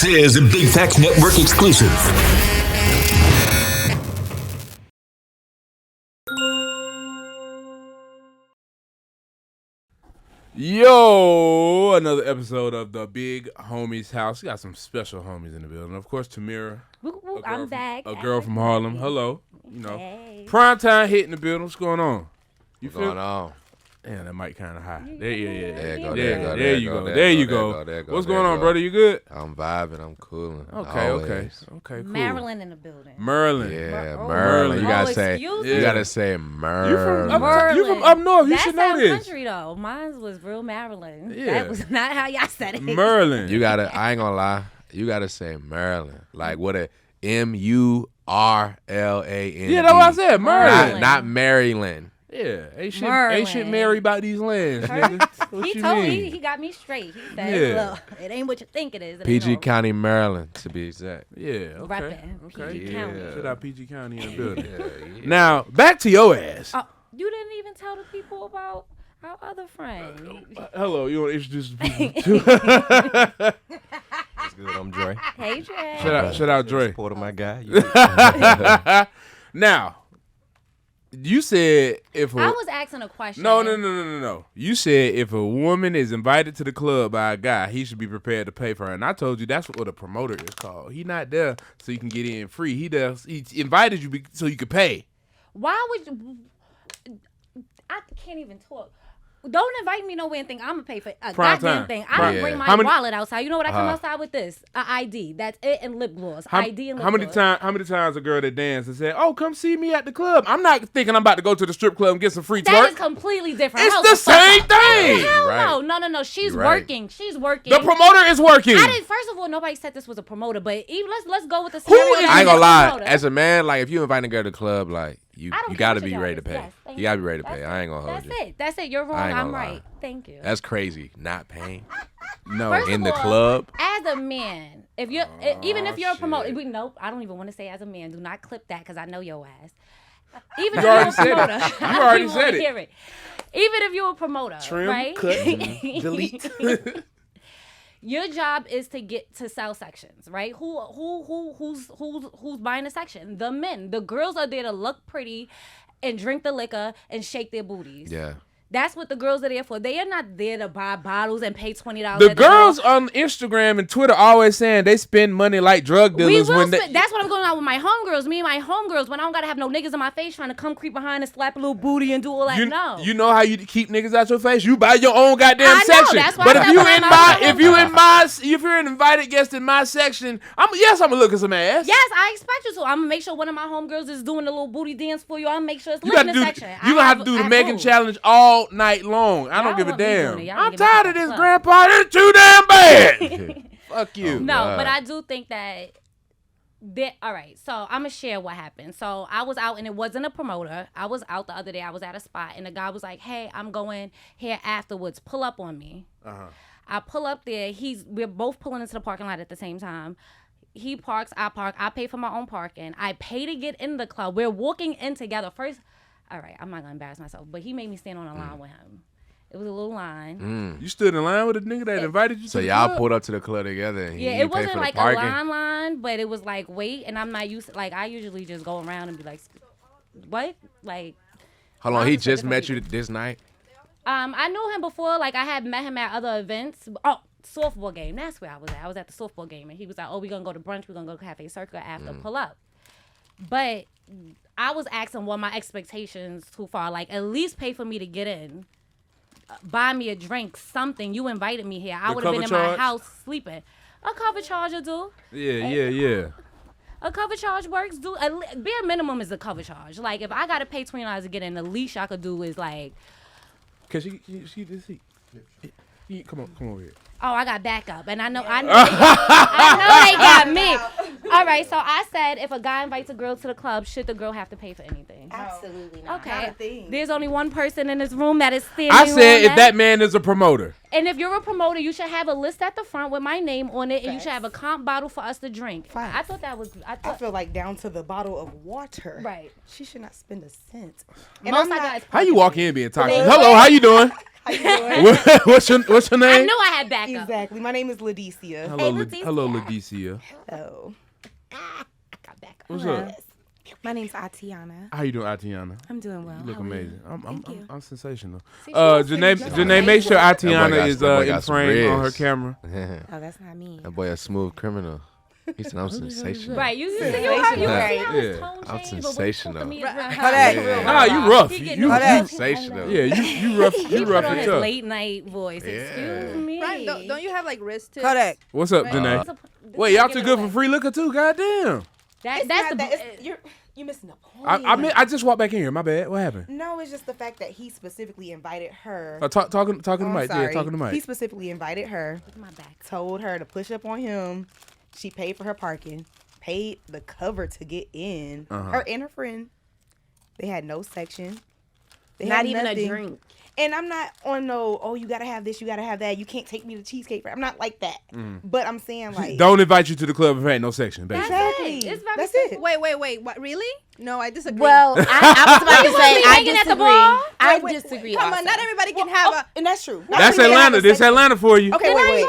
This is a Big Facts Network exclusive. Yo, another episode of the Big Homie's House. We got some special homies in the building. Of course, Tamira. I'm back. A girl from Harlem. Hello. You know, hey. Primetime Hit in the building. What's going on? What's going on? Damn, that mic kind of high. There you go. What's going on, brother? You good? I'm vibing. I'm cooling. Okay, cool. Maryland in the building. Merlin. Yeah, Merlin. You gotta say Merlin. You from up north. You should know this. Country though. Mine was real Maryland. Yeah. That was not how y'all said it. Merlin. You gotta. I ain't gonna lie. You gotta say Merlin. Like what a MURLAN. Yeah, that's what I said. Merlin. Not Maryland. Yeah, ain't shit Mary about these lands, nigga. What you mean? He got me straight. He said, look, it ain't what you think it is. PG County, Maryland, to be exact. Yeah, okay. Reppin'. PG County. Shout out PG County in the building. Yeah. Now, back to your ass. You didn't even tell the people about our other friend. Hello, you want to introduce the people too? That's good. I'm Dre. Hey, Dre. Shout out Dre. Supporter my guy. Now, you said if I was asking a question. No. You said if a woman is invited to the club by a guy, he should be prepared to pay for her. And I told you that's what a promoter is called. He not there so you can get in free. He invited you so you could pay. Why would you? I can't even talk. Don't invite me nowhere and think I'm gonna pay for a goddamn thing. I don't bring my wallet outside. You know what I come outside with this? An ID. That's it, and lip gloss. ID and lip gloss. How many times a girl that danced and said, "Oh, come see me at the club"? I'm not thinking I'm about to go to the strip club and get some free twerk. That is completely different. It's the same thing. Hell no. She's working. She's working. The promoter is working. First of all, nobody said this was a promoter, but let's go with the scenario. I ain't gonna lie. As a man, like if you invite a girl to the club, like you gotta be ready to pay. Yes, you gotta be ready to pay. I ain't gonna hold you. That's it. You're wrong. I'm right. Thank you. That's crazy. Not paying. No, in the club. As a man, if you're even if you're a promoter, nope. I don't even want to say as a man. Do not clip that because I know your ass. Even if you're a promoter, you already said it. Even if you're a promoter, trim, right? Cut, delete. Your job is to get to sell sections, right? Who's buying a section? The men. The girls are there to look pretty and drink the liquor and shake their booties. Yeah. That's what the girls are there for. They are not there to buy bottles and pay $20. The girls on Instagram and Twitter always saying they spend money like drug dealers. That's what I'm going on with my homegirls. Me and my homegirls, when I don't got to have no niggas in my face trying to come creep behind and slap a little booty and do all that. You know how you keep niggas out your face? You buy your own goddamn section. That's why but if you're an invited guest in my section, I'm gonna look at some ass. Yes, I expect you to. I'm gonna make sure one of my homegirls is doing a little booty dance for you. I'm gonna make sure it's lit in the section. You gonna have to do the Megan challenge all night long. I don't give a damn. I'm tired of this, Grandpa. It's too damn bad. Fuck you. No, but I do think that. All right, so I'm gonna share what happened. So I was out, and it wasn't a promoter. I was out the other day. I was at a spot, and the guy was like, "Hey, I'm going here afterwards. Pull up on me." I pull up there. We're both pulling into the parking lot at the same time. He parks, I park. I pay for my own parking. I pay to get in the club. We're walking in together. First, all right, I'm not gonna embarrass myself, but he made me stand on a line with him. It was a little line. You stood in line with a nigga that invited you to the club? So y'all pulled up to the club together and it wasn't like a line, but it was like, wait, and I'm not used to, like, I usually just go around and be like, what? Like. Hold on, he just met you this night? I knew him before. Like, I had met him at other events. Oh, softball game. That's where I was at. I was at the softball game, and he was like, oh, we're going to go to brunch. We're going to go to Cafe Circle after pull up. But I was asking what my expectations too far. Like, at least pay for me to get in. Buy me a drink, something. You invited me here. I would have been in my house sleeping. A cover charge will do. Yeah. A cover charge works. Bare minimum is a cover charge. Like, if I got to pay $20 to get in, the least I could do is, like. Cause she this seat. Come over here. Oh, I got backup, and I know they got me. All right, so I said if a guy invites a girl to the club, should the girl have to pay for anything? Absolutely not. Okay. Not a thing. There's only one person in this room that is standing. I said if that man is a promoter. And if you're a promoter, you should have a list at the front with my name on it, and you should have a comp bottle for us to drink. Facts. I thought that was. I feel like down to the bottle of water. Right. She should not spend a cent. And most guys. How you walk in being toxic? Hello, how you doing? How you doing? What's your I name? knew I had backup. Exactly. My name is Ladicia. Hello, Ladicia. Oh. Got backup. What's up? My name's Atiana. How you doing, Atiana? I'm doing well. You look How are you? amazing. I'm sensational. See, she wants to Janae, make sure Atiana got- is that boy in got some frame on her ribs. camera. Oh, that's not me. That boy a smooth criminal. He said I'm sensational. Right, you see how Yeah. his tone I'm changed, but when he sensational. talk to me, it's real Kodak. real Nah, you rough. He You getting you all Sensational. yeah, you rough. He You put rough on and his tough. late night voice. Excuse me. Right, don't you have like wrist tips? Kodak. What's up, Right. Janae? Wait, y'all too good for free liquor too? Goddamn. You're missing the point. I just walked back in here. My bad. What happened? No, it's just the fact that he specifically invited her. Talking to Oh, I'm Mike. Yeah, sorry. talking to Mike. He specifically invited her, My back. told her to push up on him. She paid for her parking, paid the cover to get in. Her and her friend. They had no section. They Not had even nothing. a drink. And I'm not on you gotta have this, you gotta have that. You can't take me to Cheesecake Factory. I'm not like that. But I'm saying like Don't invite you to the club if there ain't no section, baby. exactly. It's very That's simple. it. Wait. What? Really? No, I disagree. Well, I was about to say be I hanging at the disagree. bar? I Wait, disagree. Come on, also. not everybody can have a. And that's true. That's Atlanta. This Atlanta for you. Okay, wait.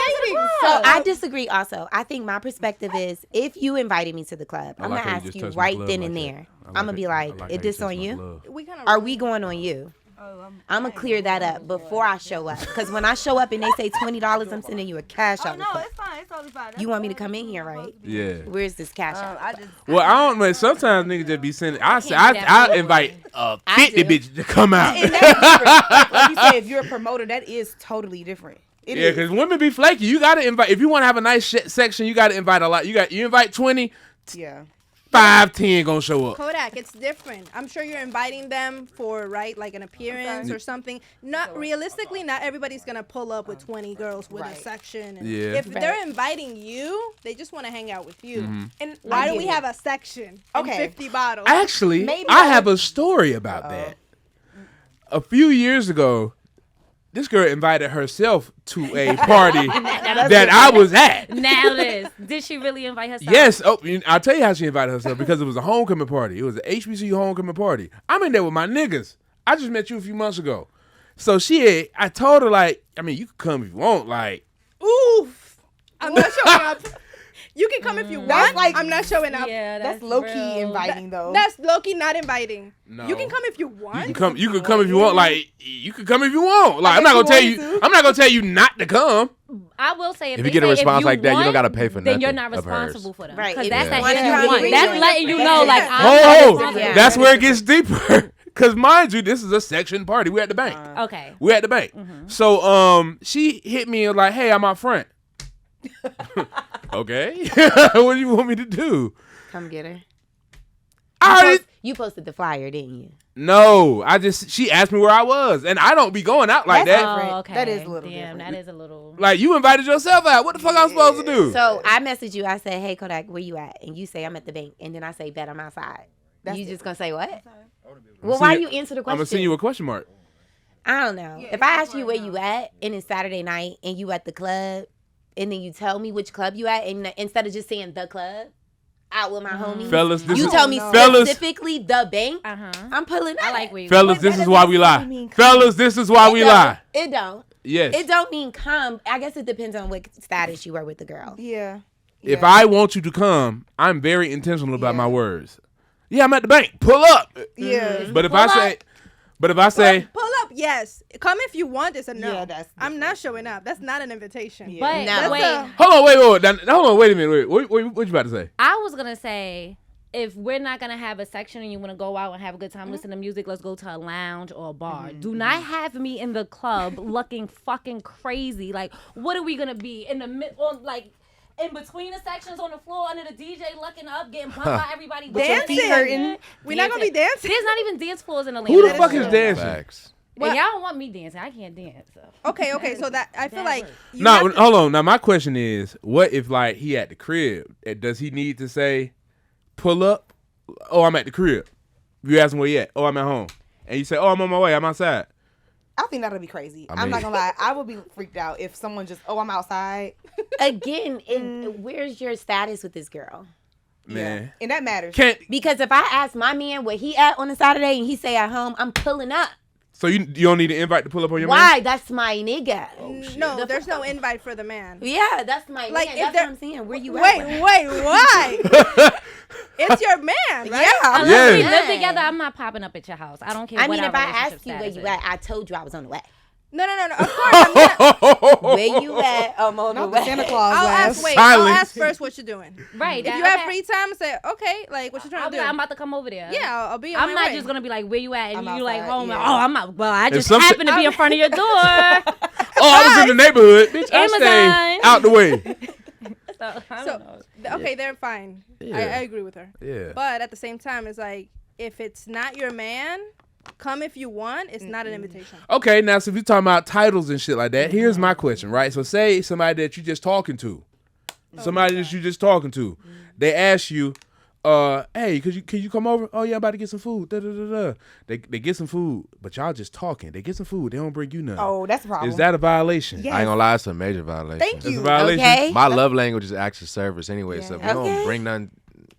So I disagree also. I think my perspective is if you invited me to the club, I I'm like going how to you ask just you touched my right glove then like and that. there. I I'm going to be like, how is you this touched on my you? glove. We kind of. Are we going on you? I'm going to clear that up before I show up. Because when I show up and they say $20, I'm sending you a cash out. No, it's fine. It's totally fine. You want me to come in here, right? Yeah. Where's this cash out? I just. Well, I don't know. Sometimes niggas just be sending. I invite a I 50 do. bitch to come out. And that's different. Like you said, if you're a promoter, that is totally different. It Yeah, is. because women be flaky. You gotta invite. If you want to have a nice section, you gotta invite a lot. You invite 20, Yeah. 5, 10 gonna show up. Kodak, it's different. I'm sure you're inviting them for like an appearance or something. Not realistically, not everybody's gonna pull up with 20 girls with a Right. section. And Yeah. If they're inviting you, they just want to hang out with you. And Why I do get we it. have a section? Okay. And 50 bottles. Actually, Maybe I I have would- a story about that. A few years ago, this girl invited herself to a party that I was at. Now this. Did she really invite herself? Yes. Oh, I'll tell you how she invited herself because it was a homecoming party. It was an HBCU homecoming party. I'm in there with my niggas. I just met you a few months ago. So I told her, like, I mean, you can come if you want. Like, Oof. I'm not showing up. You can come if you want. like- I'm not showing up. Yeah, That's low key real. inviting though. That's low-key not inviting. No. You can come if you want. you can come. You can come if you want. Like, you can come if you want. Like, I'm guess not gonna you tell you. wanted to. I'm not gonna tell you not to come. I will say if If they you get a say response you like that, you don't want, gotta pay for then you're nothing not of hers. responsible for them. Right. Because If that's you that want hit to you come, want. you That's bring letting you it. know, like, I'm not Oh, responsible. Yeah. that's where it gets deeper. Cause mind you, this is a section party. We're at the bank. Okay. We're at the bank. So she hit me and like, hey, I'm out front. Okay. What do you want me to do? Come get her. I already, You posted the flyer, didn't you? no, she asked me where I was, and I don't be going out like That's that. different. Oh, okay. That is a little Damn, different. that is a little. Like, you invited yourself out. What the fuck I'm supposed to do? So I messaged you. I said, hey, Kodak, where you at? And you say, I'm at the bank. And then I say, bet I'm outside. You just going to say what? Well, why you answer the I'm question? gonna send you a question mark. I don't know. If I ask you where you at and it's Saturday night and you at the club and then you tell me which club you at and instead of just saying the club, out with my homies. Fellas, this You is tell me fellas, specifically the bank. Uh-huh. I'm pulling I up. like where you fellas, this is why we lie. mean come. Fellas, this is why we It don't. lie. It don't. Yes. It don't mean come. I guess it depends on what status you were with the girl. Yeah. If Yeah. I want you to come, I'm very intentional about Yeah. my words. Yeah, I'm at the bank. Pull up. Yeah. But if I say, Pull up, yes. Come if you want is a no. Yeah, that's I'm not showing up. That's not an invitation. Yeah. But No. wait, hold on, wait a minute. Wait, what you about to say? I was gonna say, if we're not gonna have a section and you wanna go out and have a good time, listen to music, let's go to a lounge or a bar. Do not have me in the club looking fucking crazy. Like, what are we gonna be in the mid on like? In between the sections on the floor under the DJ looking up, getting bumped by everybody. With your feet hurting. We're not going to be dancing. There's not even dance floors in Atlanta. Who the That fuck true. is dancing? Facts. And y'all don't want me dancing. I can't dance. So. Okay. So that I feel like you No, have to- hold on. Now my question is, what if like he at the crib? Does he need to say, pull up? Oh, I'm at the crib. You ask him where you at? Oh, I'm at home. And you say, oh, I'm on my way. I'm outside. I think that'll be crazy. I I'm mean- not gonna lie. I would be freaked out if someone just, I'm outside. Again, where's your status with this girl? Man. Yeah. And that matters. Can't Because if I ask my man where he at on a Saturday and he say at home, I'm pulling up. So you don't need an invite to pull up on your man? Why? That's my nigga. No, there's no invite for the man. Yeah, that's my Like, man. if That's they're- what I'm saying. Where you at? Wait, why? It's your man, right? Yeah. Unless we Yeah. live together, I'm not popping up at your house. I don't care. I what mean, our if I relationship asked you where status you is. at, I told you I was on the way. No. Of course, I'm not. Where you at? I'm on the Not way. the Santa Claus I'll laugh. ask. Wait, Silence. I'll ask first what you're doing. Right. If that- you have okay. free time, say okay. Like what you trying I'll to be do? like, I'm about to come over there. Yeah, I'll be on I'm my not way. just gonna be like, where you at? And I'm you like outside, home. yeah. Oh, I'm not. Well, I just some happened to be in front of your door. Oh, I was in the neighborhood. Bitch, I Amazon. stay out the way. So, I don't know. Okay, they're fine. Yeah. I agree with her. Yeah. But at the same time, it's like if it's not your man, come if you want. It's not an invitation. Okay, now so if you're talking about titles and shit like that, here's my question, right? So say somebody that you just talking to, they ask you, hey, can you come over? Oh yeah, I'm about to get some food. Da, da, da, da. They get some food, but y'all just talking. They get some food, they don't bring you nothing. Oh, that's a problem. Is that a violation? Yeah. I ain't gonna lie, it's a major violation. Thank It's a you. violation. Okay. My love language is acts of service anyway. So if you Okay. don't bring nothing,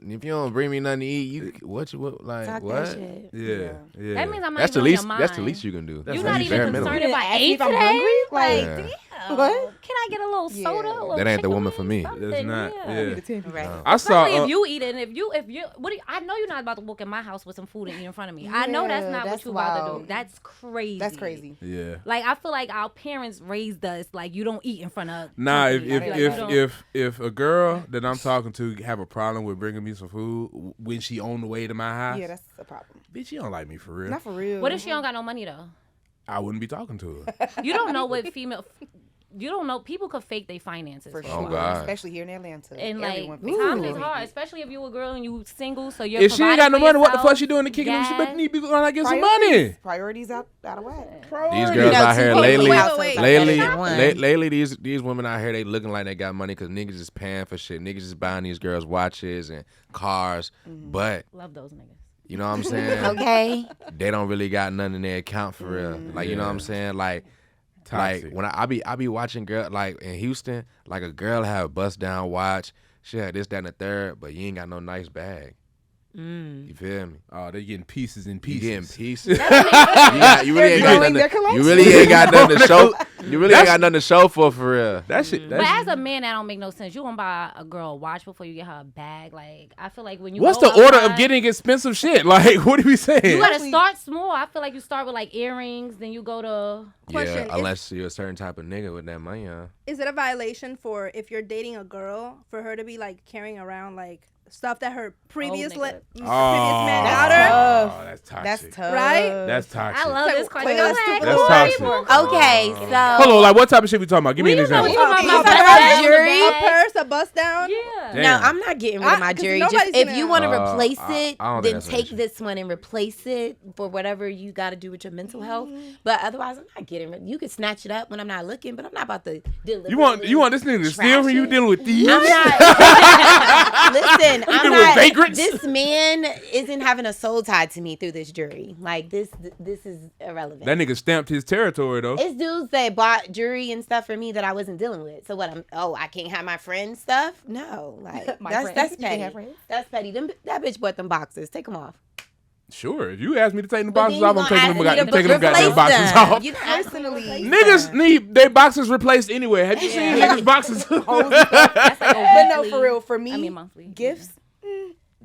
if you don't bring me nothing to eat, you what Talk that what? shit. Yeah. That means I'm not That's the even least. on your mind. That's the least you can do. You're the not least even bare minimum. concerned if I Ask me ate if I'm today. hungry? Like, Yeah. damn. What? Can I get a little soda? A little That ain't the chicken woman wing, for me. something? That's not. Yeah. Right. I saw. Especially if you eat it, and if you, what do you, I know you're not about to walk in my house with some food and eat in front of me. I know that's Yeah, not that's what you about to do. wild. That's crazy. That's crazy. Yeah. Like I feel like our parents raised us like you don't eat in front of. Nah, company. I feel like you don't- if a girl that I'm talking to have a problem with bringing me some food when she on the way to my house, Yeah, that's a problem. bitch, you don't like me for real. Not for real. What if she don't got no money though? I wouldn't be talking to her. You don't know what female. You don't know. People could fake their finances. For for sure. you. God. Especially here in Atlanta. And like Everyone times fakes is it. hard, especially if you a girl and you single. So you're. If she ain't got no providing money, for what the fuck yourself, she doing to kicking them? She better gas. need to be going out get some money. Priorities out of whack. These girls know, out two here people lately, in households are better than one. lately, these women out here, they looking like they got money because niggas is paying for shit. Niggas is buying these girls watches and cars, but Love those niggas. you know what I'm saying? Okay. They don't really got nothing in their account for real. Like you know what I'm saying? Like Toxic. when I be watching girl like in Houston, like a girl have a bust down watch, she had this, that, and the third, but you ain't got no nice bag. You feel me? Oh, they getting pieces and You pieces. getting pieces. you really ain't got growing their nothing. You really ain't got nothing to show. You really ain't got nothing to show for real. That shit. But That as a man, that don't make no sense. You gonna buy a girl a watch before you get her a bag? Like I feel like when you What's go the order of outside, getting expensive shit? Like, what are we saying? You gotta start small. I feel like you start with like earrings, then you go to. Question, Yeah, unless you're a certain type of nigga with that money, Is it a violation for if you're dating a girl for her to be like carrying around like stuff that her previous nigga. previous man got her? Tough. Oh, that's toxic. That's tough. Right? That's toxic. I love this Wait, question. let's Go do- ahead, That's go ahead. toxic. Okay, so Hold on, like what type of shit we talking about? Give me an We don't know example. what you're talking You about. talking Bust about down jury? the A bag. purse, a bust down? Yeah. Damn. no, I'm not getting rid of my 'cause jury. nobody's Just if gonna- you want to Uh, replace I- it, I don't think then that's an take issue. this one and replace it for whatever you got to do with your mental health. But otherwise, I'm not getting rid. You can snatch it up when I'm not looking, but I'm not about to deliver. You want this nigga to steal from you Trash it. dealing with thieves? I'm not. Listen, I'm dealing with not. vagrants? This man isn't having a soul tied to me through this jury. Like this is irrelevant. That nigga stamped his territory though. It's dudes that bought jewelry and stuff for me that I wasn't dealing with. So what? I can't have my friend's stuff? No, like My that's friends. that's You can petty. have friends. That's petty. That bitch bought them boxes. Take them off. Sure, if you ask me to take the But boxes then off, you I'm gonna taking them, ask me to taking them goddamn replace boxes them. off. You know, Personally, Niggas need their boxes replaced anyway. Have you seen niggas' boxes? That's like a but no, weekly- for real, for me, I mean monthly. gifts,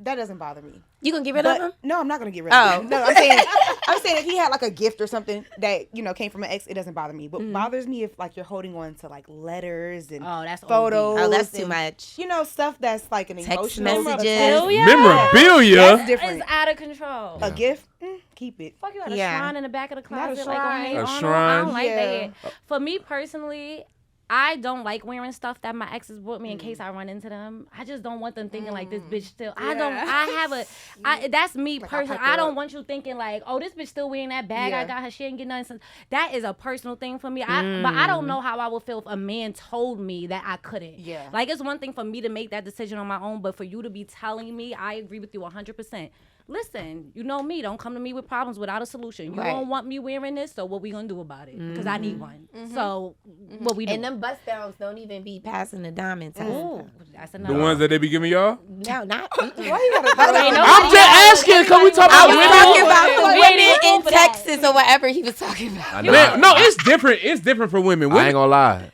that doesn't bother me. You gonna get rid of But them? no, I'm not gonna get rid of it. No, I'm saying if he had like a gift or something that came from an ex, it doesn't bother me. But bothers me if like you're holding on to like letters and Oh, that's photos. Oh, that's too and, much. You know, stuff that's like an Text emotional messages. attachment. Memorabilia. That's different. It's out of control. A gift, keep it. Fuck, you had a Yeah. shrine in the back of the Not a closet, like on shrine. Hey A Arnold. I shrine. don't like Yeah. that. For me personally, I don't like wearing stuff that my exes bought me in case I run into them. I just don't want them thinking like this bitch still. That's me personally. pipe her I don't up. want you thinking like, oh, this bitch still wearing that bag I Yeah. got her. She ain't get nothing. So that is a personal thing for me. But I don't know how I would feel if a man told me that I couldn't. Yeah. Like it's one thing for me to make that decision on my own, but for you to be telling me, I agree with you 100%. listen, you know me, don't come to me with problems without a solution. You Right. don't want me wearing this, so what we gonna do about it? Because I need one. So what we do? And them bust downs don't even be passing the diamond test. Ooh, that's The another ones that they be giving y'all? No, not. Why you gotta throw that? I'm just asking, because we talking I about was women. talking about the women Women in for that. Texas or whatever he was talking about. I know. Man, no, it's different. It's different for women. I ain't Women, gonna lie.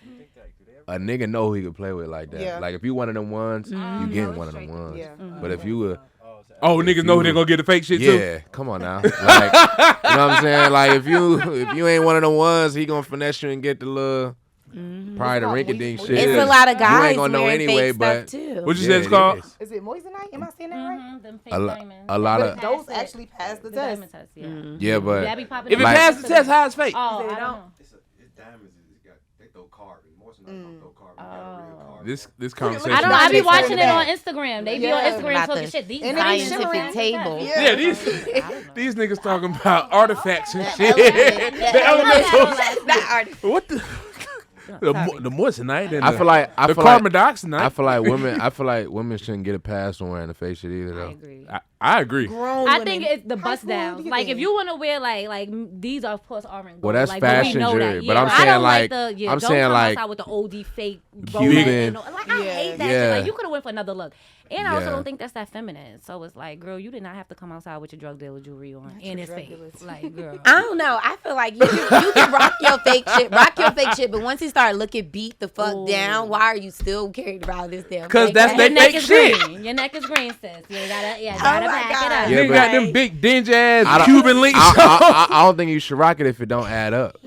A nigga know who he can play with like that. Yeah. Like if you one of them ones, you getting one of them ones. Yeah. But if you were, niggas know they gonna get the fake shit too. yeah, come on now. Like, you know what I'm saying? Like if you ain't one of them ones, he gonna finesse you and get the little probably the rinky-dink shit. It's a lot of You guys ain't gonna know wearing anyway, fake but stuff too. What you yeah, said it's it called? is. Is it moissanite? Am I saying that right? them fake A diamonds. lot But of those Pass it. actually pass the The test. diamond test, yeah. yeah, but That be popping If it up. Like- passes the test, how it's fake? Oh, I They don't don't. know. It's diamonds. They throw carbon. Most of them don't throw carbon. You got real carbon. This conversation. I don't know. I be Shit watching it like on that. Instagram. They be Yeah. on Instagram About talking the shit. These And it be diamonds shimmering. is table. Yeah. Yeah, these niggas talking about artifacts and shit. The elementals. Not art. What the? The moissanite and I feel like the carbon carbondoxonite. I feel like women shouldn't get a pass on wearing the fake shit either I though. agree. I agree. Grown I women. think it's the How bust cool do downs. you Like if think? you want to wear like these are of course aren't gold. Well, that's like, but we fashion know jewelry, that. but Yeah, I'm I saying, don't like- the, yeah, I'm don't saying, come like, outside with the OD fake Cuban. Rolex and all- like I Yeah. hate that Yeah. shit. Like you could have went for another look. And I also Yeah. don't think that's that feminine. So it's like, girl, you did not have to come outside with your drug dealer jewelry on and it's fake. Like, girl. I don't know. I feel like you can rock your fake shit, but once you start looking beat the fuck Ooh. down, why are you still carrying around this damn? 'Cause fake that's ass? they Your neck fake is shit. green. Your neck is green, sis. You gotta my back it God. up. Yeah, Nigga but- got them big dingy I ass don't- Cuban links. I don't think you should rock it if it don't add up.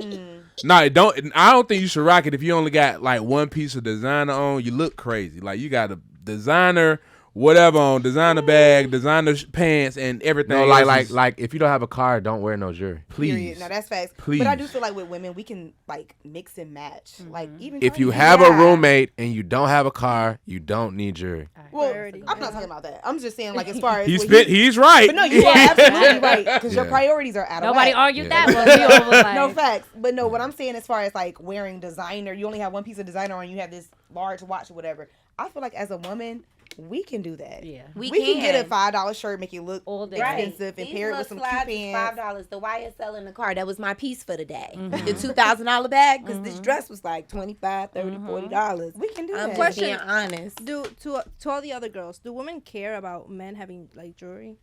No, it don't. I don't think you should rock it if you only got like one piece of designer on. You look crazy. Like you got a designer whatever on, designer bag, designer pants, and everything. No, else is- like if you don't have a car, don't wear no jewelry. please. Period. No, that's facts. Please. But I do feel like with women, we can like mix and match. Like even If you Cardi B, have a yeah. roommate and you don't have a car, you don't need jewelry. Well, Priority. I'm not talking about that. I'm just saying like as far as He's what fit. He's right. But no, you are absolutely right because your Yeah. priorities are out of Nobody whack. argued Yeah. that one. We over like, No facts, but no. What I'm saying as far as like wearing designer, you only have one piece of designer on. You have this large watch or whatever. I feel like as a woman, we can do that. Yeah. We can get a can. $5 shirt, make it look All day. expensive, and These pair it with little some cute slides is pants. $5. The YSL in the car. That was my piece for the day. The $2,000 bag because this dress was like $25, $30, $40. We can do I'm that. just being honest. Do to all the other girls, do women care about men having like jewelry?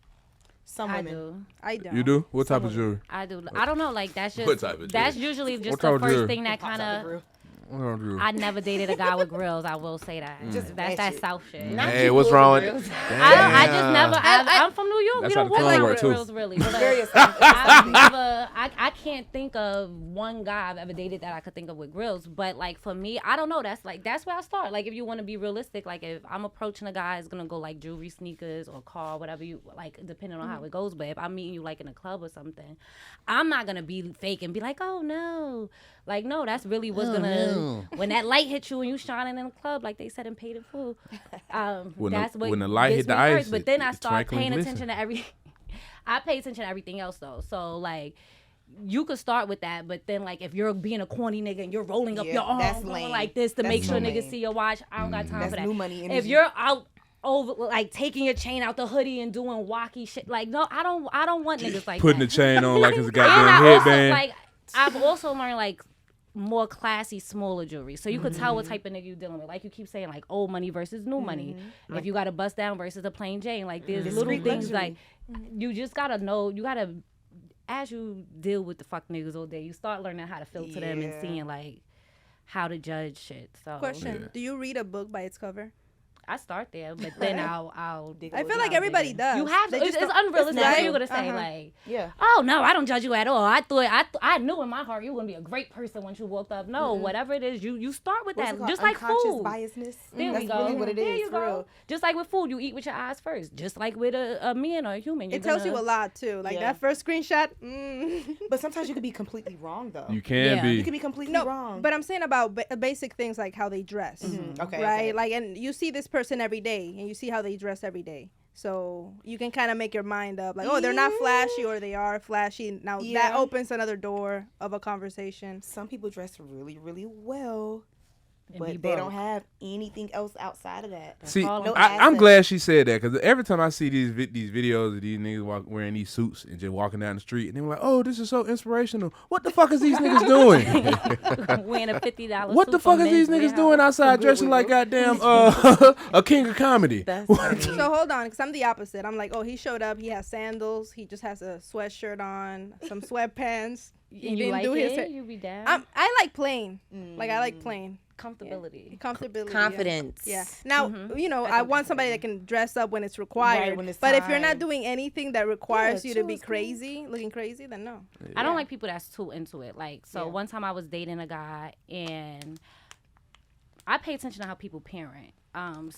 Some I women. do. I don't. You do? What type of jewelry? I do. I don't know. Like that's What just type of that's jewelry? usually just What the type of first jewelry? thing that kind of. What type of jewelry? I never dated a guy with grills. I will say that. Just That's that that shit. South shit. Not Hey, you what's cool wrong with with grills. I just never. I'm from New York. That's We how don't the walk tongue with work, too. grills really. But, Very I've never. I can't think of one guy I've ever dated that I could think of with grills. But like for me, I don't know. That's where I start. Like if you want to be realistic, like if I'm approaching a guy, it's gonna go like jewelry, sneakers, or car, whatever you like, depending on how it goes. But if I'm meeting you like in a club or something, I'm not gonna be fake and be like, oh no. Like, no, that's really what's when that light hits you and you shining in a club, like they said in Paid in Full. When That's the- what when the light gets hit the me ice, first. But then I it start twinkling paying glisten. attention to I pay attention to everything else though. So like, you could start with that, but then like if you're being a corny nigga and you're rolling up Yeah, your arm that's going lame. like this to That's make sure so niggas lame. see your watch, I don't got time That's for that. new money If energy. you're out over like taking your chain out the hoodie and doing wacky shit, like no, I don't want niggas like Putting the that. chain on like it's a And goddamn I also headband. like I've also learned like more classy, smaller jewelry. So you could tell what type of nigga you're dealing with. Like you keep saying, like old money versus new money. If you got a bust down versus a plain Jane, like there's little Discreet things luxury. like you just gotta know. You gotta as you deal with the fuck niggas all day, you start learning how to filter them and Yeah. seeing like how to judge shit. So Question: Do you read a book by its cover? I start there, but then I'll I feel like everybody does. You have to. They It's just don't- unrealistic. Right? What you gonna say? Uh-huh. Like, Yeah. oh no, I don't judge you at all. I thought I knew in my heart you were gonna be a great person once you walked up. No, whatever it is, you start with What's that. it called? Just like Unconscious food. biasness. There That's we go. really what it There is. you for go. real. Just like with food, you eat with your eyes first. Just like with a man or a human. It tells you a lot too. Like Yeah. that first screenshot. But sometimes you could be completely wrong though. You can Yeah. be. You could be completely No, wrong. but I'm saying about basic things like how they dress, Okay. right? okay. Like, and you see this person every day, and you see how they dress every day. So you can kind of make your mind up, like, oh, they're not flashy, or they are flashy. Now that Yeah. opens another door of a conversation. Some people dress really, really well, but be they don't broke. have anything else outside of that. See, all No I'm assets. glad she said that because every time I see these videos of these niggas wearing these suits and just walking down the street, and they're like, "Oh, this is so inspirational." What the fuck is these niggas doing? Wearing a $50 What suit the fuck from is these Men's niggas doing Warehouse. outside dressing like goddamn a king of comedy? That's What? funny. So hold on, because I'm the opposite. I'm like, oh, he showed up. He has sandals. He just has a sweatshirt on, some sweatpants. He And you didn't like do his it? hair. You be down? I like plain. Like I like plain. Comfortability. Comfortability. Confidence. Yeah. Now, you know, I want somebody that can dress up when it's required. Right, when it's but if you're not time. doing anything that requires Yeah, you to chill be is cool. crazy, looking crazy, then no. I don't like people that's too into it. Like, so Yeah. one time I was dating a guy and I pay attention to how people parent.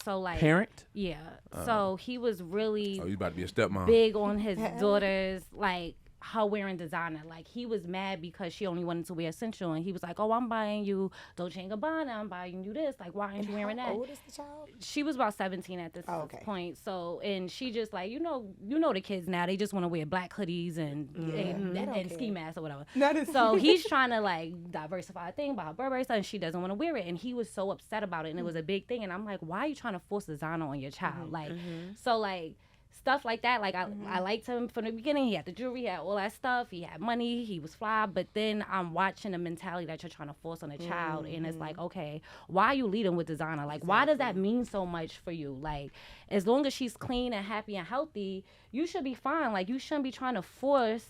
So like Parent? Yeah. So he was really Oh, you about to be a stepmom? big on his daughters, like her wearing designer. Like he was mad because she only wanted to wear essential, and he was like, "Oh, I'm buying you Dolce & Gabbana. I'm buying you this. Like, why aren't you wearing that?" How old is the child? She was about 17 at this Oh, okay. point. So, and she just like, you know the kids now, they just want to wear black hoodies and and ski masks or whatever. So he's trying to like diversify a thing about her Burberry stuff, and she doesn't want to wear it. And he was so upset about it, and it was a big thing. And I'm like, why are you trying to force designer on your child? Like, so like stuff like that. Like I liked him from the beginning. He had the jewelry, he had all that stuff. He had money. He was fly. But then I'm watching the mentality that you're trying to force on a child, and it's like, okay, why are you leading with designer? Like, why does that mean so much for you? Like, as long as she's clean and happy and healthy, you should be fine. Like, you shouldn't be trying to force.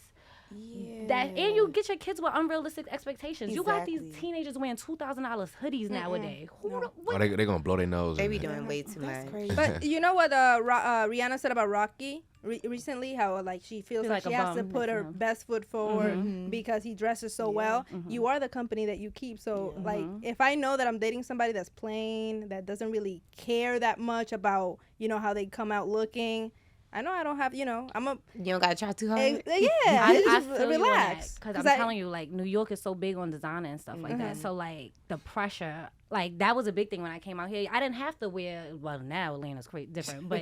That, and you get your kids with unrealistic expectations. You got these Exactly. teenagers wearing $2,000 hoodies nowadays. Who the, Oh, what? they gonna blow their nose. They in be it. doing way too much. Crazy. But you know what Rihanna said about Rocky recently? How like she feels like like she a has to bum put her next to him. best foot forward because he dresses so well. You are the company that you keep. So like if I know that I'm dating somebody that's plain, that doesn't really care that much about, you know, how they come out looking, I know I don't have, you know, I'm a You don't gotta try too hard. I just feel relax. because I'm telling you, like, New York is so big on designer and stuff like that. So like the pressure, like that was a big thing when I came out here. I didn't have to wear, well, now Atlanta's quite different, but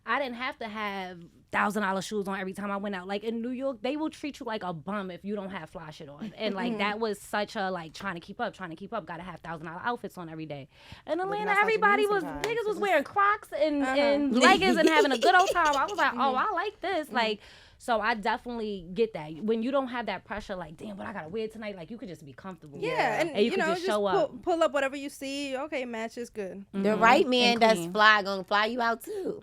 I didn't have to have $1,000 shoes on every time I went out. Like in New York, they will treat you like a bum if you don't have fly shit on, and like that was such a like trying to keep up. Gotta have $1,000 outfits on every day. In Atlanta, outside everybody your was means niggas sometimes. was wearing Crocs and leggings and having a good old time. I was like, oh, I like this, like. So I definitely get that. When you don't have that pressure, like, damn, what I gotta wear tonight, like you could just be comfortable. Yeah, and you you could know, just show up. pull up whatever you see. Okay, match is good. The right man And that's clean. fly gonna fly you out too.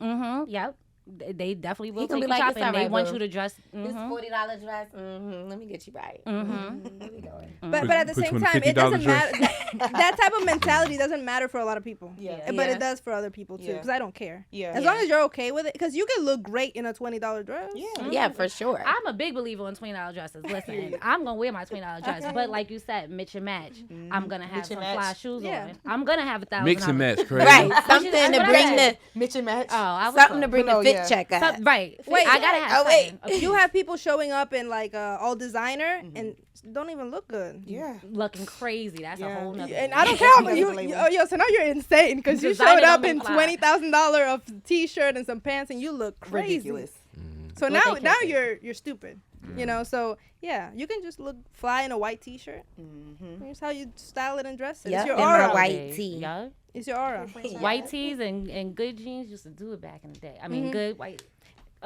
Yep. They definitely will He gonna take be you like, "It's shopping. They alright, want boo. you to dress. This $40 dress. Let me get you right. Where we going? But at the Put you same in a time, it $50 doesn't dress. matter. That type of mentality doesn't matter for a lot of people. Yeah. But it does for other people too. Yeah. Because I don't care. Yeah. As long as you're okay with it, because you can look great in a $20 dress. Yeah. Yeah, for sure. I'm a big believer in $20 dresses. Listen, I'm gonna wear my $20 dress, but like you said, mix and match. I'm gonna have Mix and some fly match. shoes Yeah. on. I'm gonna have $1,000. Mix and match, crazy. Right, something that's to what I bring said. the Mitch and match. Oh, I was something to close. bring No, the fit yeah. check up. Right. Wait, I gotta have. oh, wait. something. You have people showing up in like all designer and don't even look good. Yeah. Looking crazy. That's a whole nother. And I don't care about you. Label. Oh, yo, so now you're insane because you Designer showed up don't in make fly. $20,000 of t-shirt and some pants and you look crazy. Ridiculous. So What now they can't say. you're stupid. You know, so yeah, you can just look fly in a white t-shirt. Here's how you style it and dress it. Yep, It's your in my aura. white tee. Yeah. It's your aura. White tees and good jeans used to do it back in the day. I mean, good white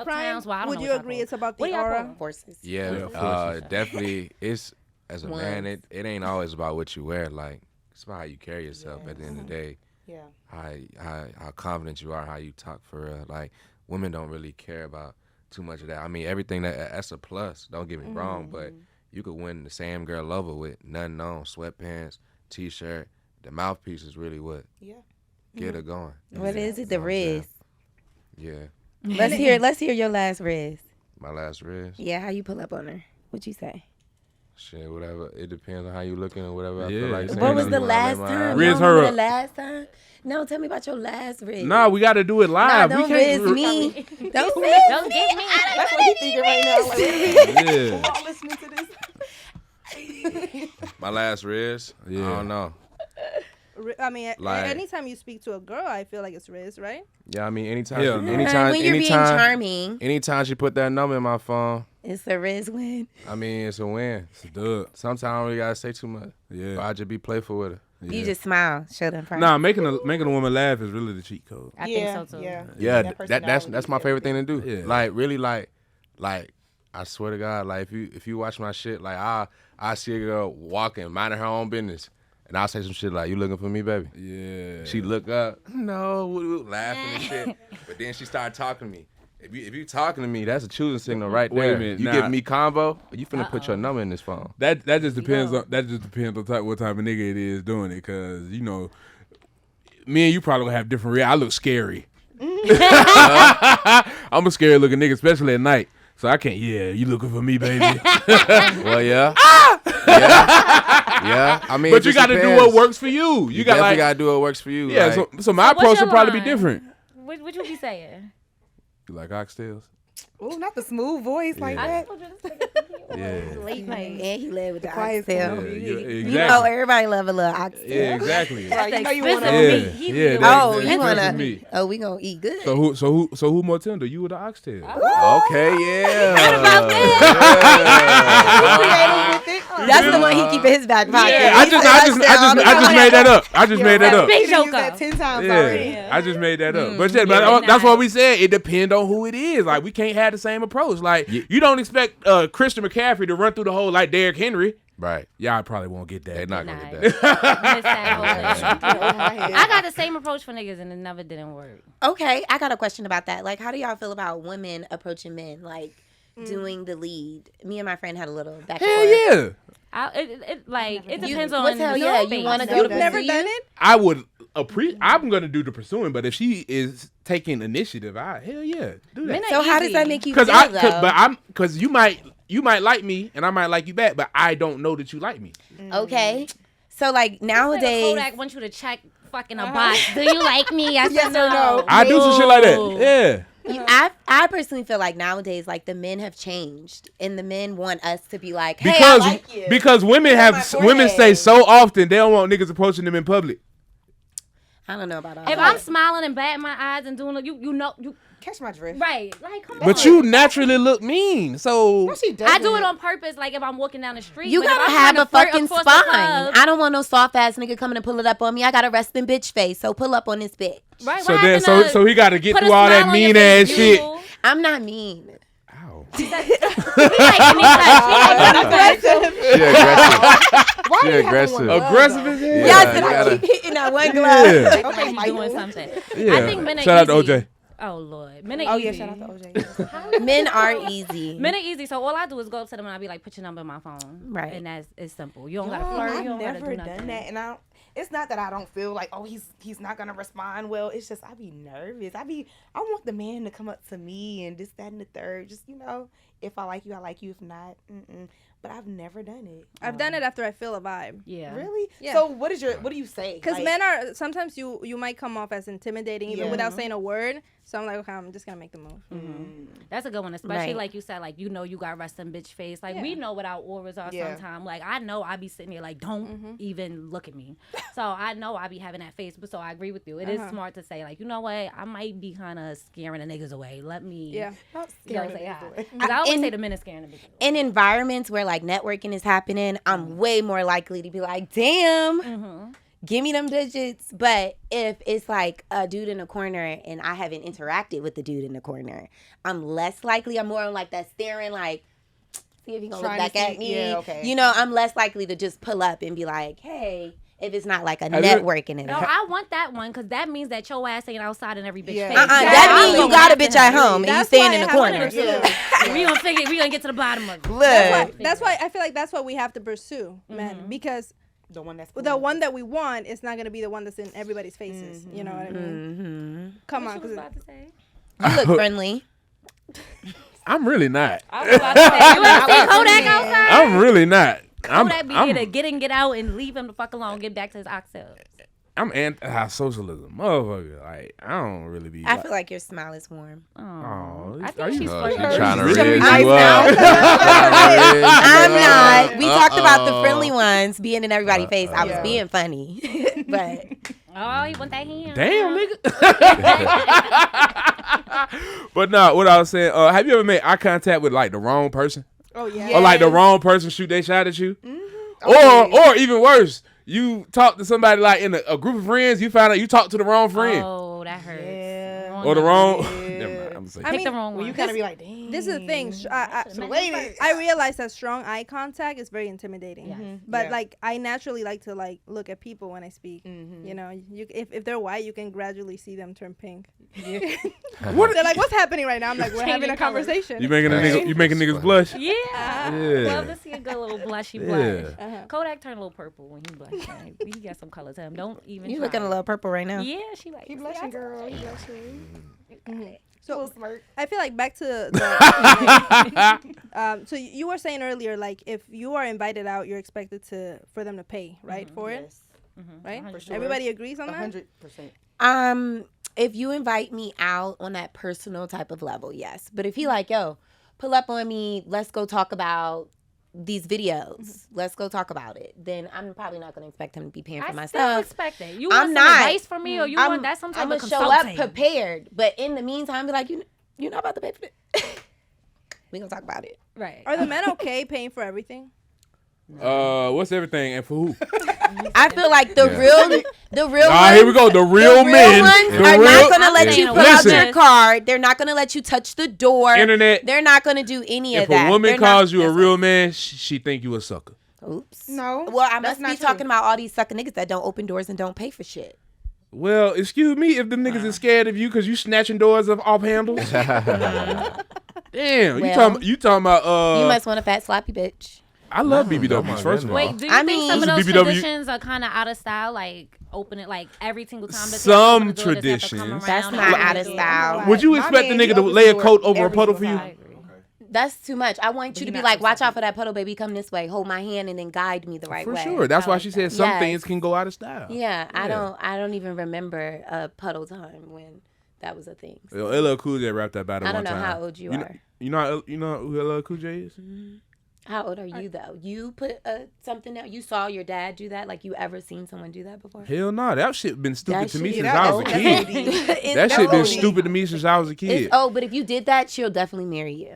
Prime, uptowns. Well, I don't would know you what y'all agree call it's about What the do y'all call aura? them? Horses. Yeah, of course. definitely. It's as a man, it ain't always about what you wear. Like it's about how you carry yourself. At the end of the day, Yeah. how confident you are, how you talk for real. Like women don't really care about too much of that. I mean, everything that's a plus. Don't get me wrong, but you could win the same girl over with nothing on, sweatpants, t-shirt. The mouthpiece is really what get her going. What is it? The You know what I'm saying? Riz. Yeah, Let's hear your last Riz. my last Riz. Yeah, how you pull up on her? What'd you say? Shit, whatever. It depends on how you looking or whatever. I Yeah. feel like saying. What was You the wanna let last my time? eyes- Riz You don't her remember up. the last time? No, tell me about your last Riz. Nah, we got to do it Nah, live. don't we can't. Riz me. Don't Riz Don't me. get me. That's what he's thinking right now. Like, wait a minute. Yeah. All listening to this. My last Riz. Yeah. I don't know. I mean, Like- anytime you speak to a girl, I feel like it's Riz, right? Yeah, I mean, anytime, Hell no. When you're being charming, anytime she put that number in my phone, it's a Riz win. I mean, it's a win. It's a dub. Sometimes I don't really gotta say too much. Yeah. But I just be playful with her. You just smile, show them first. Nah, making a woman laugh is really the cheat code. I think so too. Yeah, that's my favorite thing to do. Yeah. Like really, like I swear to God, like if you watch my shit, like I see a girl walking, minding her own business, and I'll say some shit like, "You looking for me, baby?" Yeah. She look up, no, laughing and shit, but then she started talking to me. If you talking to me, that's a choosing signal right there. Wait a minute, you nah. giving me convo, you finna put your number in this phone. That just depends on what type of nigga it is doing it, cause you know, me and you probably gonna have different I look scary. I'm a scary looking nigga, especially at night. So I can't. Yeah, you looking for me, baby? Well, yeah. Yeah. I mean, But you got to do what works for you. You definitely got to do what works for you. Yeah. Like, So my approach will probably be different. What you be saying? You like oxtails? Oh, not the smooth voice like that. Yeah. Late night. And he led with the Quiet oxtail. storm. Exactly. You know, everybody love a little oxtail. Yeah, exactly. Like, you know you Expensive wanna- meat. He be doing Oh, that's you wanna? expensive meat. Oh, we gonna eat good. So who more tender? You or the oxtail? okay, yeah. That's the one he keep in his back pocket. Yeah, I just made that up. I just made that up. Big You used joker. that 10 times already. Yeah, I just made that up. But that's what we said. It depends on who it is. Like we can't have the same approach. Like you don't expect Christian McCaffrey to run through the hole like Derrick Henry. Right. Y'all probably won't get that. They're not going to Nah. get Miss that. that whole thing. I got the same approach for niggas and it never didn't work. Okay, I got a question about that. Like, how do y'all feel about women approaching men, like doing the lead? Me and my friend had a little back and Hell forth. yeah. It depends on What's hell yeah? You want to go You've to never pursue done you? it? I would I'm gonna do the pursuing, but if she is taking initiative, hell yeah, do that. Men are So how does easy. that make you feel, though? Because you might like me and I might like you back, but I don't know that you like me. Okay. So, like, nowadays... Kodak wants you to check fucking a box. Do you like me? Yes or or no? I do some shit like that. Yeah. I personally feel like nowadays, like, the men have changed, and the men want us to be like, hey, I like you. Because women say so often they don't want niggas approaching them in public. I don't know about all If that. I'm smiling and batting my eyes and doing you Catch my drift. right, like come on. But you naturally look mean, so No, she I do doesn't. it on purpose. Like if I'm walking down the street, You but if gotta I'm have trying a to flirt fucking across spine. the club, I don't want no soft ass nigga coming to pull it up on me. I got a resting bitch face, so pull up on this bitch. right? so what then happened so he got to get put a through all smile that on your mean face, ass shit. you. I'm not mean. Ow. He like, She aggressive. Aggressive as hell. Yeah, Yes, and you I gotta- keep hitting that one glove. Yeah. okay, he's doing something. Yeah. I think men are Shout out to easy. OJ. Oh Lord, men are Oh, easy. yeah, shout out to OJ. Men are easy. Men are easy, so all I do is go up to them and I be like, "Put your number in my phone." Right. and it's simple. You don't gotta flirt. I've You don't gotta never do nothing. done that, and it's not that I don't feel like, oh, he's not gonna respond well. It's just I be nervous. I want the man to come up to me and this, that, and the third. Just if I like you, I like you. If not, But I've never done it. I've done it after I feel a vibe. Yeah. Really? Yeah. So what do you say? Because Like- men are sometimes you might come off as intimidating even Yeah. without saying a word. So I'm like, okay, I'm just gonna make the move. That's a good one, especially Right. like you said, like you got resting bitch face. Like we Yeah. know what our auras are Yeah. sometimes. Like I know I be sitting there like don't even look at me. So I know I be having that face. But so I agree with you. It is smart to say like, you know what, I might be kind of scaring the niggas away. Let me Yeah. Not you know, scared say of hi. it. 'Cause I always In- say the men is scaring the bitches. In environments where like networking is happening, I'm way more likely to be like, damn, give me them digits. But if it's like a dude in the corner and I haven't interacted with the dude in the corner, I'm less likely. I'm more on like that staring, like, see if he gonna look Trying to back at see- me. yeah, okay. You know, I'm less likely to just pull up and be like, hey, if it's not like a Have you- networking No, event. I want that one because that means that your ass ain't outside in every bitch Yeah. face. That I'm means you gonna got a have bitch to at have home and you That's stand why in the I have corner. to pursue. We gonna get to the bottom of it. Look. That's why I feel like that's what we have to pursue, men, because The one that's the one that we want is not gonna be the one that's in everybody's faces. You know what I mean? Come on, What you was 'cause about to say? You look friendly. I'm really not. I was about to say, you ever see Kodak outside? I'm really not. Kodak be here to get in, get out, and leave him the fuck alone. Get back to his oxtail. I'm anti-socialism, motherfucker. Like I don't really be. I feel like your smile is warm. Oh, Oh, I are think you- she's Oh, flirting. she trying to She's rig nice you up. I'm not. We talked about the friendly ones being in everybody's face. I was Yeah. being funny. But Oh, he want that hand. Damn, nigga. But no, what I was saying, have you ever made eye contact with like the wrong person? oh yeah. Or like the wrong person shoot they shot at you? Or even worse, you talk to somebody like in a group of friends, you find out you talked to the wrong friend. Oh, that hurts. Yeah. Or the wrong. Yeah. Never mind. I'm saying. Pick the wrong Well, one. you kind of be like, dang. This is the thing. waited. I realize that strong eye contact is very intimidating. Yes. But Yeah. like, I naturally like to like look at people when I speak. Mm-hmm. You know, if they're white, you can gradually see them turn pink. Yeah. They're like, "What's happening right now?" I'm like, "We're Changing having a colors. conversation." You making niggas blush. Yeah. Yeah. Love to see a good little blushy Yeah. blush. Kodaq turned a little purple when he blushed. Right? He got some color to him. Don't even You try looking it. a little purple right now. Yeah, she like. He see, blushing, I- girl. He blushing. So Smirk. I feel like back to so you were saying earlier, like if you are invited out, you're expected for them to pay, right, for it, Yes. right? For sure. Everybody agrees on that. 100%. If you invite me out on that personal type of level, yes. But if he like, yo, pull up on me, let's go talk about these videos, let's go talk about it, then I'm probably not going to expect him to be paying for my still stuff. expect it. You I'm want some not. advice from me, or you want that some type I'm of gonna show up consulting? prepared, but in the meantime, be like, you're not about to pay for it. We gonna talk about it. Right. Are the men okay paying for everything? What's everything and for who? I feel like the real Ah, here we go. The real men. ones The are real- not gonna let I'm you saying pull out Listen. your card. They're not gonna let you touch the door. Internet. They're not gonna do any of If that. a woman They're calls not, you a real man, she think you a sucker. oops. No. Well, I that's must not be true. talking about all these sucker niggas that don't open doors and don't pay for shit. Well, excuse me if them niggas is scared of you because you snatching doors off handles. Damn, Well, you talking about you must want a fat sloppy bitch. I love Oh my BBWs, first of all. Wait, do you I think mean- some of This those is BBW. traditions are kind of out of style? Like open it like every single time. Does Some he have to open the door? Does he have to come traditions. That's around? not Like, out of style. Would you My expect the man, nigga he to opens lay a the coat door over a every puddle for single you? time. That's too much. I want you to he be not like, so watch out sucky. for that puddle, baby. Come this way. Hold my hand and then guide me the right For way. sure. That's why she said some Yes. things can go out of style. Yeah, I Yeah. don't even remember a puddle time when that was a thing. Yo, LL Cool J rapped that about it I one don't know time. how old you know, are. You know who LL Cool J is? How old are you though? You put something out. You saw your dad do that. Like you ever seen someone do that before? Hell no. That shit been stupid That to me shit- since that- I was a that's kid. OD. That shit been OD. stupid to me since I was a kid. But if you did that, she'll definitely marry you.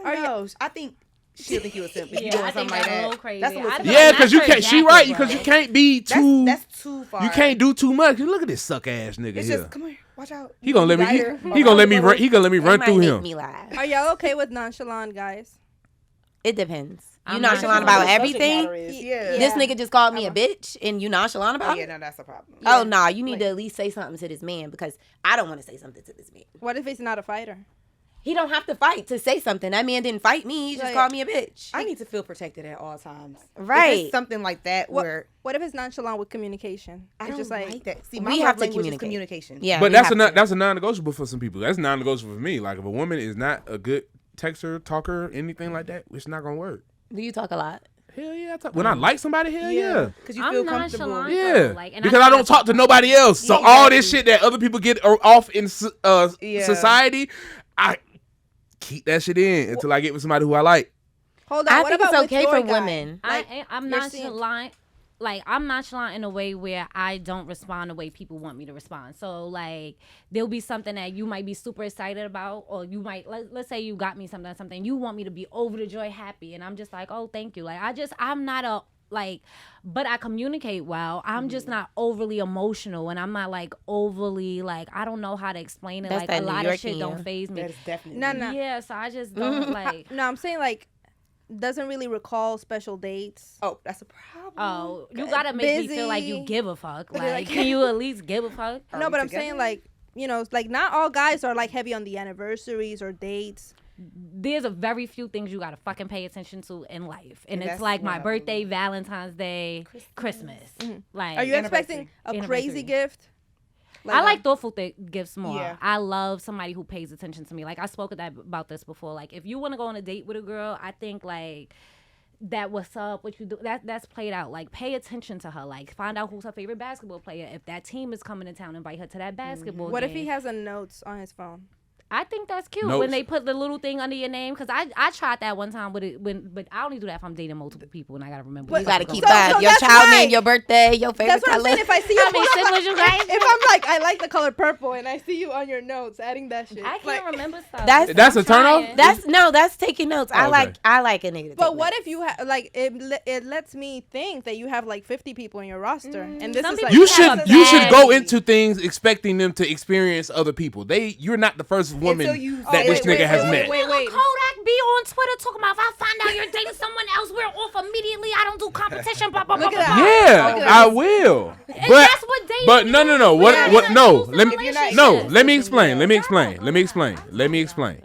I don't know. I think she'll think you a simp if you Yeah, doing I think something like that's a that. little crazy. That's a little I too don't- Yeah, Like, because you that's can't. her She jacket, right, bro. because you can't be too. That's too far. You can't do too much. Look at this suck ass nigga It's here. just come here. Watch out. He gonna let me. Got her. He gonna let me run. He gonna let me It run might through make him. me laugh. Are y'all okay with nonchalant guys? It depends. You I'm nonchalant nonchalant. about The subject everything. matter is, Yeah. This nigga just called me a bitch, and you nonchalant Oh about yeah, it. no, that's a problem. Oh nah, you need to at least say something to this man because I don't want to say something to this man. What if he's not a fighter? He don't have to fight to say something. That man didn't fight me. He just Like- called me a bitch. I need to feel protected at all times. Right. If it's something like that where What if it's nonchalant with communication? I It's don't just like that. See, we my have love to language is communicate. communication. Yeah, But we that's have a to. that's a non-negotiable for some people. That's non-negotiable for me. Like if a woman is not a good texter, talker, anything like that, it's not gonna work. Do you talk a lot? Hell yeah, I talk. When I like somebody, hell yeah. Because you I'm feel comfortable. nonchalant. Yeah, Like, and because I I don't talk to nobody else. So Yeah, all this shit that other people get off in Yeah. society, I keep that shit in until I get with somebody who I like. Hold on. I what think about it's with okay your for guy? women. I'm you're seeing- nonchalant. Like I'm nonchalant in a way where I don't respond the way people want me to respond. So like there'll be something that you might be super excited about, or you might let's say you got me something you want me to be over the joy happy, and I'm just like, oh thank you. Like I'm not a like, but I communicate well. I'm just not overly emotional, and I'm not like overly like I don't know how to explain it. That's like that a New lot York of shit in don't you. faze me. That is definitely. No. Yeah, so I just don't like. No, I'm saying like doesn't really recall special dates. Oh, that's a problem. Oh, you gotta make me feel like you give a fuck. Like, can you at least give a fuck? No, we but I'm together? saying like it's like not all guys are like heavy on the anniversaries or dates. There's a very few things you gotta fucking pay attention to in life, and And it's that's like my one of birthday, them. Valentine's Day, Christmas. Like, Are you expecting a Anniversary. crazy gift? I like thoughtful gifts more. Yeah. I love somebody who pays attention to me. Like I spoke about this before. Like if you want to go on a date with a girl, I think like that what's up, what you do, that's played out. Like pay attention to her. Like find out who's her favorite basketball player. If that team is coming to town, invite her to that basketball What game. if he has a notes on his phone? I think that's cute Notes. when they put the little thing under your name. Because I tried that one time with it, but I only do that if I'm dating multiple people and I gotta remember. You gotta keep So up. Your that's child why- name, your birthday, your favorite That's what I'm color. saying. If I see you, How many siblings you got? if I'm like, I like the color purple, and I see you on your notes adding that shit. I can't remember stuff. That's a turn off? That's taking notes. Oh, okay. I like a nigga. To But take what notes. if you have like it lets me think that you have like 50 people in your roster, and this Some is like people You have should go bad- into things expecting them to experience other people. You're not the first woman Until you- that this nigga has met. Wait. Kodaq be on Twitter talking about if I find out you're dating someone else, we're off immediately. I don't do competition. Blah blah blah. Look at blah, that. blah. Yeah, Look at I this. will. And But that's what dating but no. is. What Yeah. what no? You're Let not me used to no. relationships. Let me explain. Let me explain.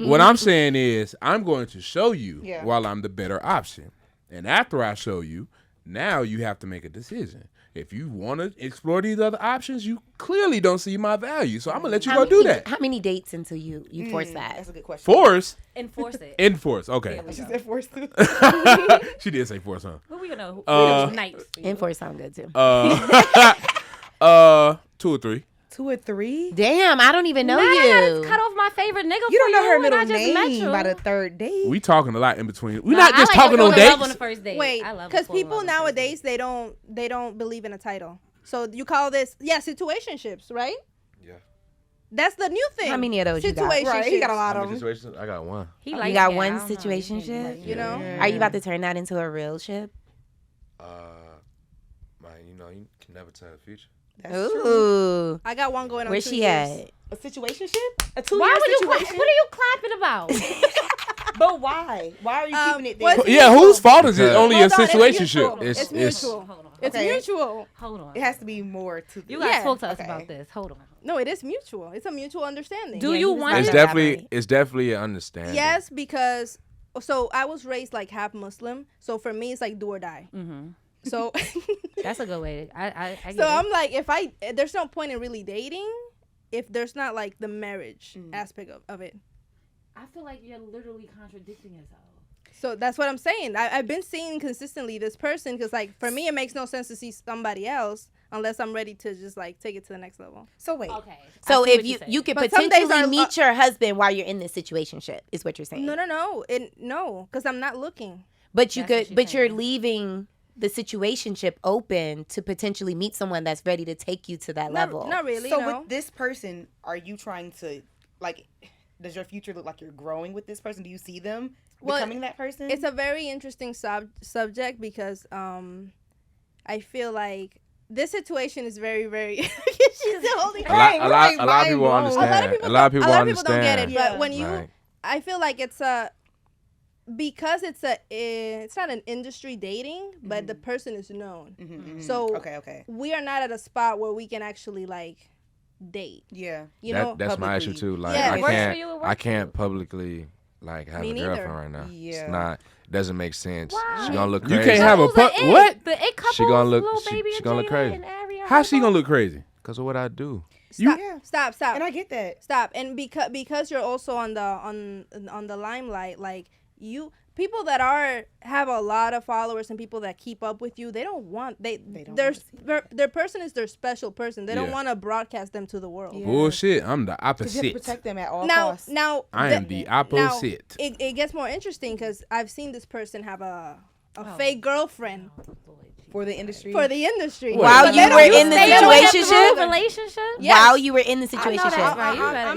What I'm saying is I'm going to show you Yeah. while I'm the better option, and after I show you, now you have to make a decision. If you want to explore these other options, you clearly don't see my value, so I'm gonna let you go do that. How many dates until you force That's that? a good question. Force, Enforce it. enforce. Okay, She said force too. she did say force, huh? Who we gonna night? Enforce sound good too. 2 or 3. 2 or 3. Damn, I don't even know Now I gotta you. cut off my favorite nigga. You don't know her and middle I just met name you. by the 3rd date. We talking a lot in between. We're Nah, not I just like talking to on fall in love dates. on the first date. Wait, I love because to fall in people love on the first nowadays they don't believe in a title. So you call this situationships, right? Yeah. That's the new thing. How many of those you got? Situationships. Right, he got a lot of them. Situations? I got one. He You like got it. one I don't know. situationship? You know? Are you about to turn that into a real ship? You can never tell the future. That's true. Ooh. I got one going on. Where's 2 she years. at? A situationship? A 2-year Why would you? situation? What are you clapping about? But why? Why are you keeping it there? what's- Yeah, whose fault is it? Because- Only a Hold on, it's situationship. mutual. It's mutual. Hold on. It's Okay. mutual. Hold on. It has to be more to You the gotta Yeah. talk to us Okay. about this. Hold on. No, it is mutual. It's a mutual understanding. Do Yeah, you he was want not It's to? that definitely an understanding. Yes, because so I was raised like half Muslim. So for me, it's like do or die. Mm-hmm. So That's a good way. I get so it. I'm like, there's no point in really dating if there's not like the marriage aspect of it. I feel like you're literally contradicting yourself. So that's what I'm saying. I've been seeing consistently this person because like for me, it makes no sense to see somebody else unless I'm ready to just like take it to the next level. So wait. Okay. So I see if what you you're saying. you could But some days potentially are- meet your husband while you're in this situationship, is what you're saying. No, because I'm not looking. But you That's what could, she's but you're saying. leaving the situationship open to potentially meet someone that's ready to take you to that level. Not really. So no. with this person, are you trying to like? Does your future look like you're growing with this person? Do you see them Well, becoming that person? It's a very interesting subject because I feel like this situation is very, very. She's holding. A lot of people understand. A lot of people don't get it. Yeah. But when you, Right. I feel like it's because it's not an industry dating, but the person is known. So okay. we are not at a spot where we can actually like date. Yeah. You know, That's my issue publicly. too. Like Yeah, I it works for you, it can't works I for can't you. publicly like have Me a neither. girlfriend right now. Yeah. It's not doesn't make sense. Why? She gonna look You crazy. can't have a Couples are it. what? The it couples, She gonna look Lil she Baby she and gonna look Jada crazy. and Ariana. How she gonna look crazy? Cause of what I do. stop, Yeah. stop. And I get that. Stop. And because you're also on the limelight, like people that have a lot of followers and people that keep up with you, they don't want their person is their special person. They don't Yeah. want to broadcast them to the world. Yeah. Bullshit. I'm the 'Cause you have to opposite. protect them at all Now costs. I am the opposite. It gets more interesting because I've seen this person have a fake girlfriend For the industry. for the industry. While But you they were don't in the stay with them situationship? forever. Relationship? Yes. While you were in the I know that's situationship. right.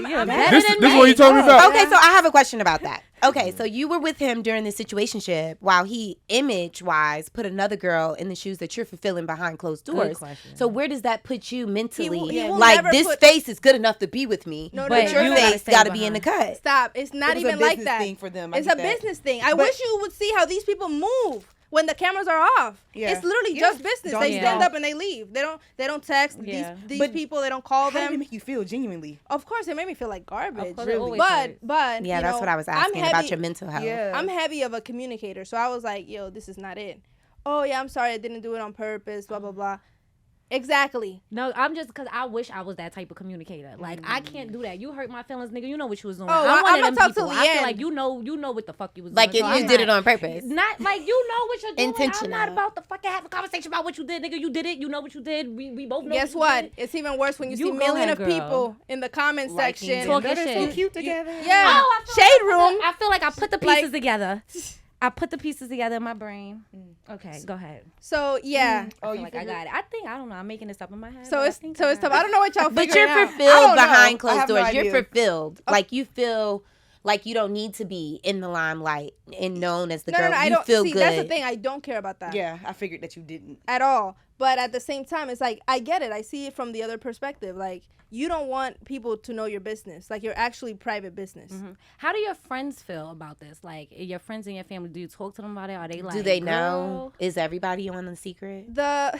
You're I'm better This than this me. what you told me about. Okay, so I have a question about that. Okay, so you were with him during the situationship while he, image-wise, put another girl in the shoes that you're fulfilling behind closed doors. question. So where does that put you mentally? he will Like, never this put- face is good enough to be with me, No, no, but no, your no, no. face stay got to be in the behind. cut. Stop. It's not It was a even like business that. thing for them. I It's get a that. business thing. I But- wish you would see how these people move when the cameras are off. Yeah. It's literally Yeah. just business. Don't They you stand know? up and they leave. They don't text Yeah. these But people. They don't call How did it them. make you feel genuinely? Of course, it made me feel like garbage. Of course, it always But hurts. but Yeah, you that's know, what I was I'm asking about heavy- your mental health. Yeah. I'm heavy of a communicator, so I was like, yo, this is not it. Oh yeah, I'm sorry, I didn't do it on purpose. Blah blah blah. Exactly. No, I'm just because I wish I was that type of communicator. Like I can't do that. You hurt my feelings, nigga. You know what you was doing. Oh, I'm one I'm of them gonna talk people. till I the feel end. like you know what the fuck you was Like doing. if So you I'm did it not- on purpose. Not like you know what you're doing. I'm Intentional. not about to fucking have a conversation about what you did, nigga. You did it. You know what you did. We both know. Guess you what? did. It's even worse when you You see go million ahead, of girl. people in the comment section. Talking They're shit. so cute together. Yeah. Oh, Shade room. I feel like I put the Like- pieces together. I put the pieces together in my brain. Okay, go ahead. So yeah. I feel like I got it. I don't know. I'm making this up in my head. So but I it's think so I it's got tough. I don't know what y'all But figuring you're out. fulfilled I don't know. behind I closed have no doors. You're idea. fulfilled. Like you feel like you don't need to be in the limelight and known as the No, girl. no, no. I You don't feel see. good. That's the thing. I don't care about that. Yeah, I figured that you didn't. At all. But at the same time, it's like I get it. I see it from the other perspective. Like you don't want people to know your business. Like you're actually private business. How do your friends feel about this? Like your friends and your family, do you talk to them about it? Are they like, Do they girl? know? Is everybody on the secret? The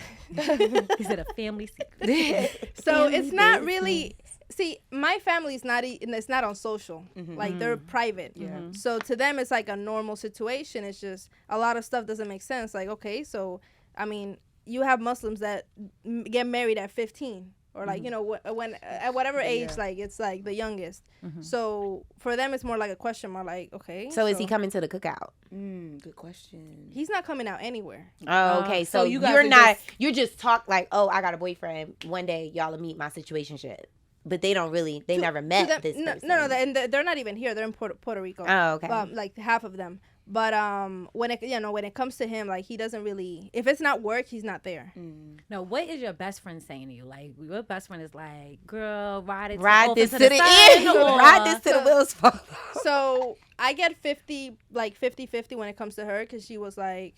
Is it a family secret? so it's not really. See, my family's not. It's not on social. Like they're private. Yeah. So to them, it's like a normal situation. It's just a lot of stuff doesn't make sense. Like okay, so I mean, you have Muslims that get married at 15. Or like you know when at whatever age, like it's like the youngest. So for them, it's more like a question mark. Like okay, So is he coming to the cookout? Good question. He's not coming out anywhere. Oh, okay. So you guys you're are not. just- You just talk like, oh, I got a boyfriend. One day y'all will meet my situationship. But they don't really. They never met them, this no, person. no, and they're not even here. They're in Puerto Rico. Oh, okay. Like half of them. But when it comes to him, like he doesn't really. If it's not work, he's not there. No, what is your best friend saying to you? Like your best friend is like, girl, ride Ride this this to the end. Ride this to the wheels fall off. So I get 50-50 when it comes to her because she was like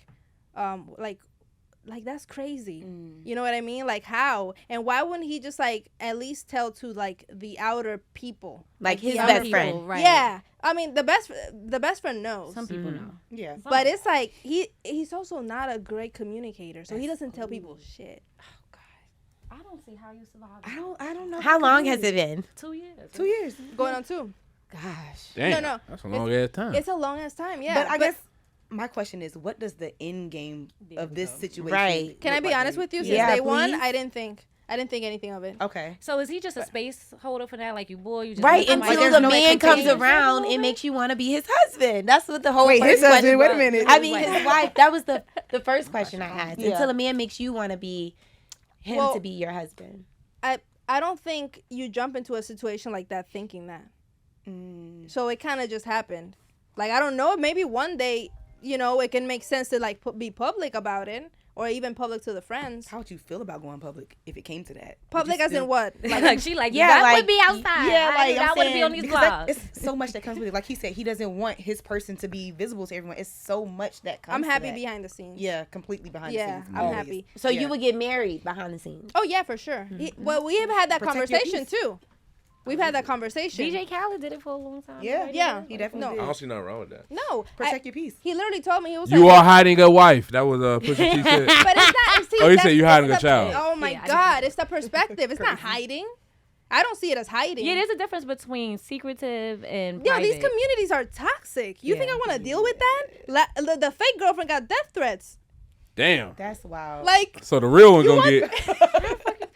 that's crazy. You know what I mean? Like how and why wouldn't he just like at least tell to like the outer people? Like his the best outer friend. people. right? Yeah, I mean the best friend knows. Some people know. Yeah. But it's like he's also not a great communicator, so he doesn't tell people shit. I don't see how you survive. I don't know. How long has it been? 2 years. 2 years. Going on 2. Gosh. Damn, No. that's a long ass time. It's a long ass time, yeah. But I guess my question is, what does the end game of this situation? Right. Can I look be like honest to with you? you? Since Yeah, day one, please. I didn't think anything of it. Okay. So is he just a space holder for that? Like you boy, you just Right, meet somebody- until there's the no man comes expectations. around and makes you want to be his husband. That's what the whole Wait, first his husband? question Wait a was. minute. I mean, his wife. That was the first question I asked. Yeah. Until a man makes you want to be him Well, to be your husband. I don't think you jump into a situation like that thinking that. So it kind of just happened. Like I don't know, maybe one day, it can make sense to like be public about it, or even public to the friends. How would you feel about going public if it came to that? Public as in what? Like she like Yeah, that like- would be outside. Yeah, like that I'm would saying, be on these because vlogs. it's so much that comes with it. Like he said, he doesn't want his person to be visible to everyone. It's so much that comes. I'm to happy that. behind the scenes. Yeah, completely behind Yeah, the scenes. I'm always. happy. So Yeah. you would get married behind the scenes. Oh yeah, for sure. Well, we have had that Protect your conversation peace. too. We've had that conversation. DJ Khaled did it for a long time. Yeah, right? Yeah. he definitely I did. don't see nothing wrong with that. No, Protect your peace. he literally told me he was You like, are hiding a wife. That was Pusha T said. But it's not. See, Oh, he said that's- you hiding that's a child. Oh my Yeah, I God, it's the perspective. It's not hiding. I don't see it as hiding. Yeah, there's a difference between secretive and Yo, private. these communities are toxic. You think I want to deal with that? The fake girlfriend got death threats. Damn. That's wild. Like, So the real one gonna get.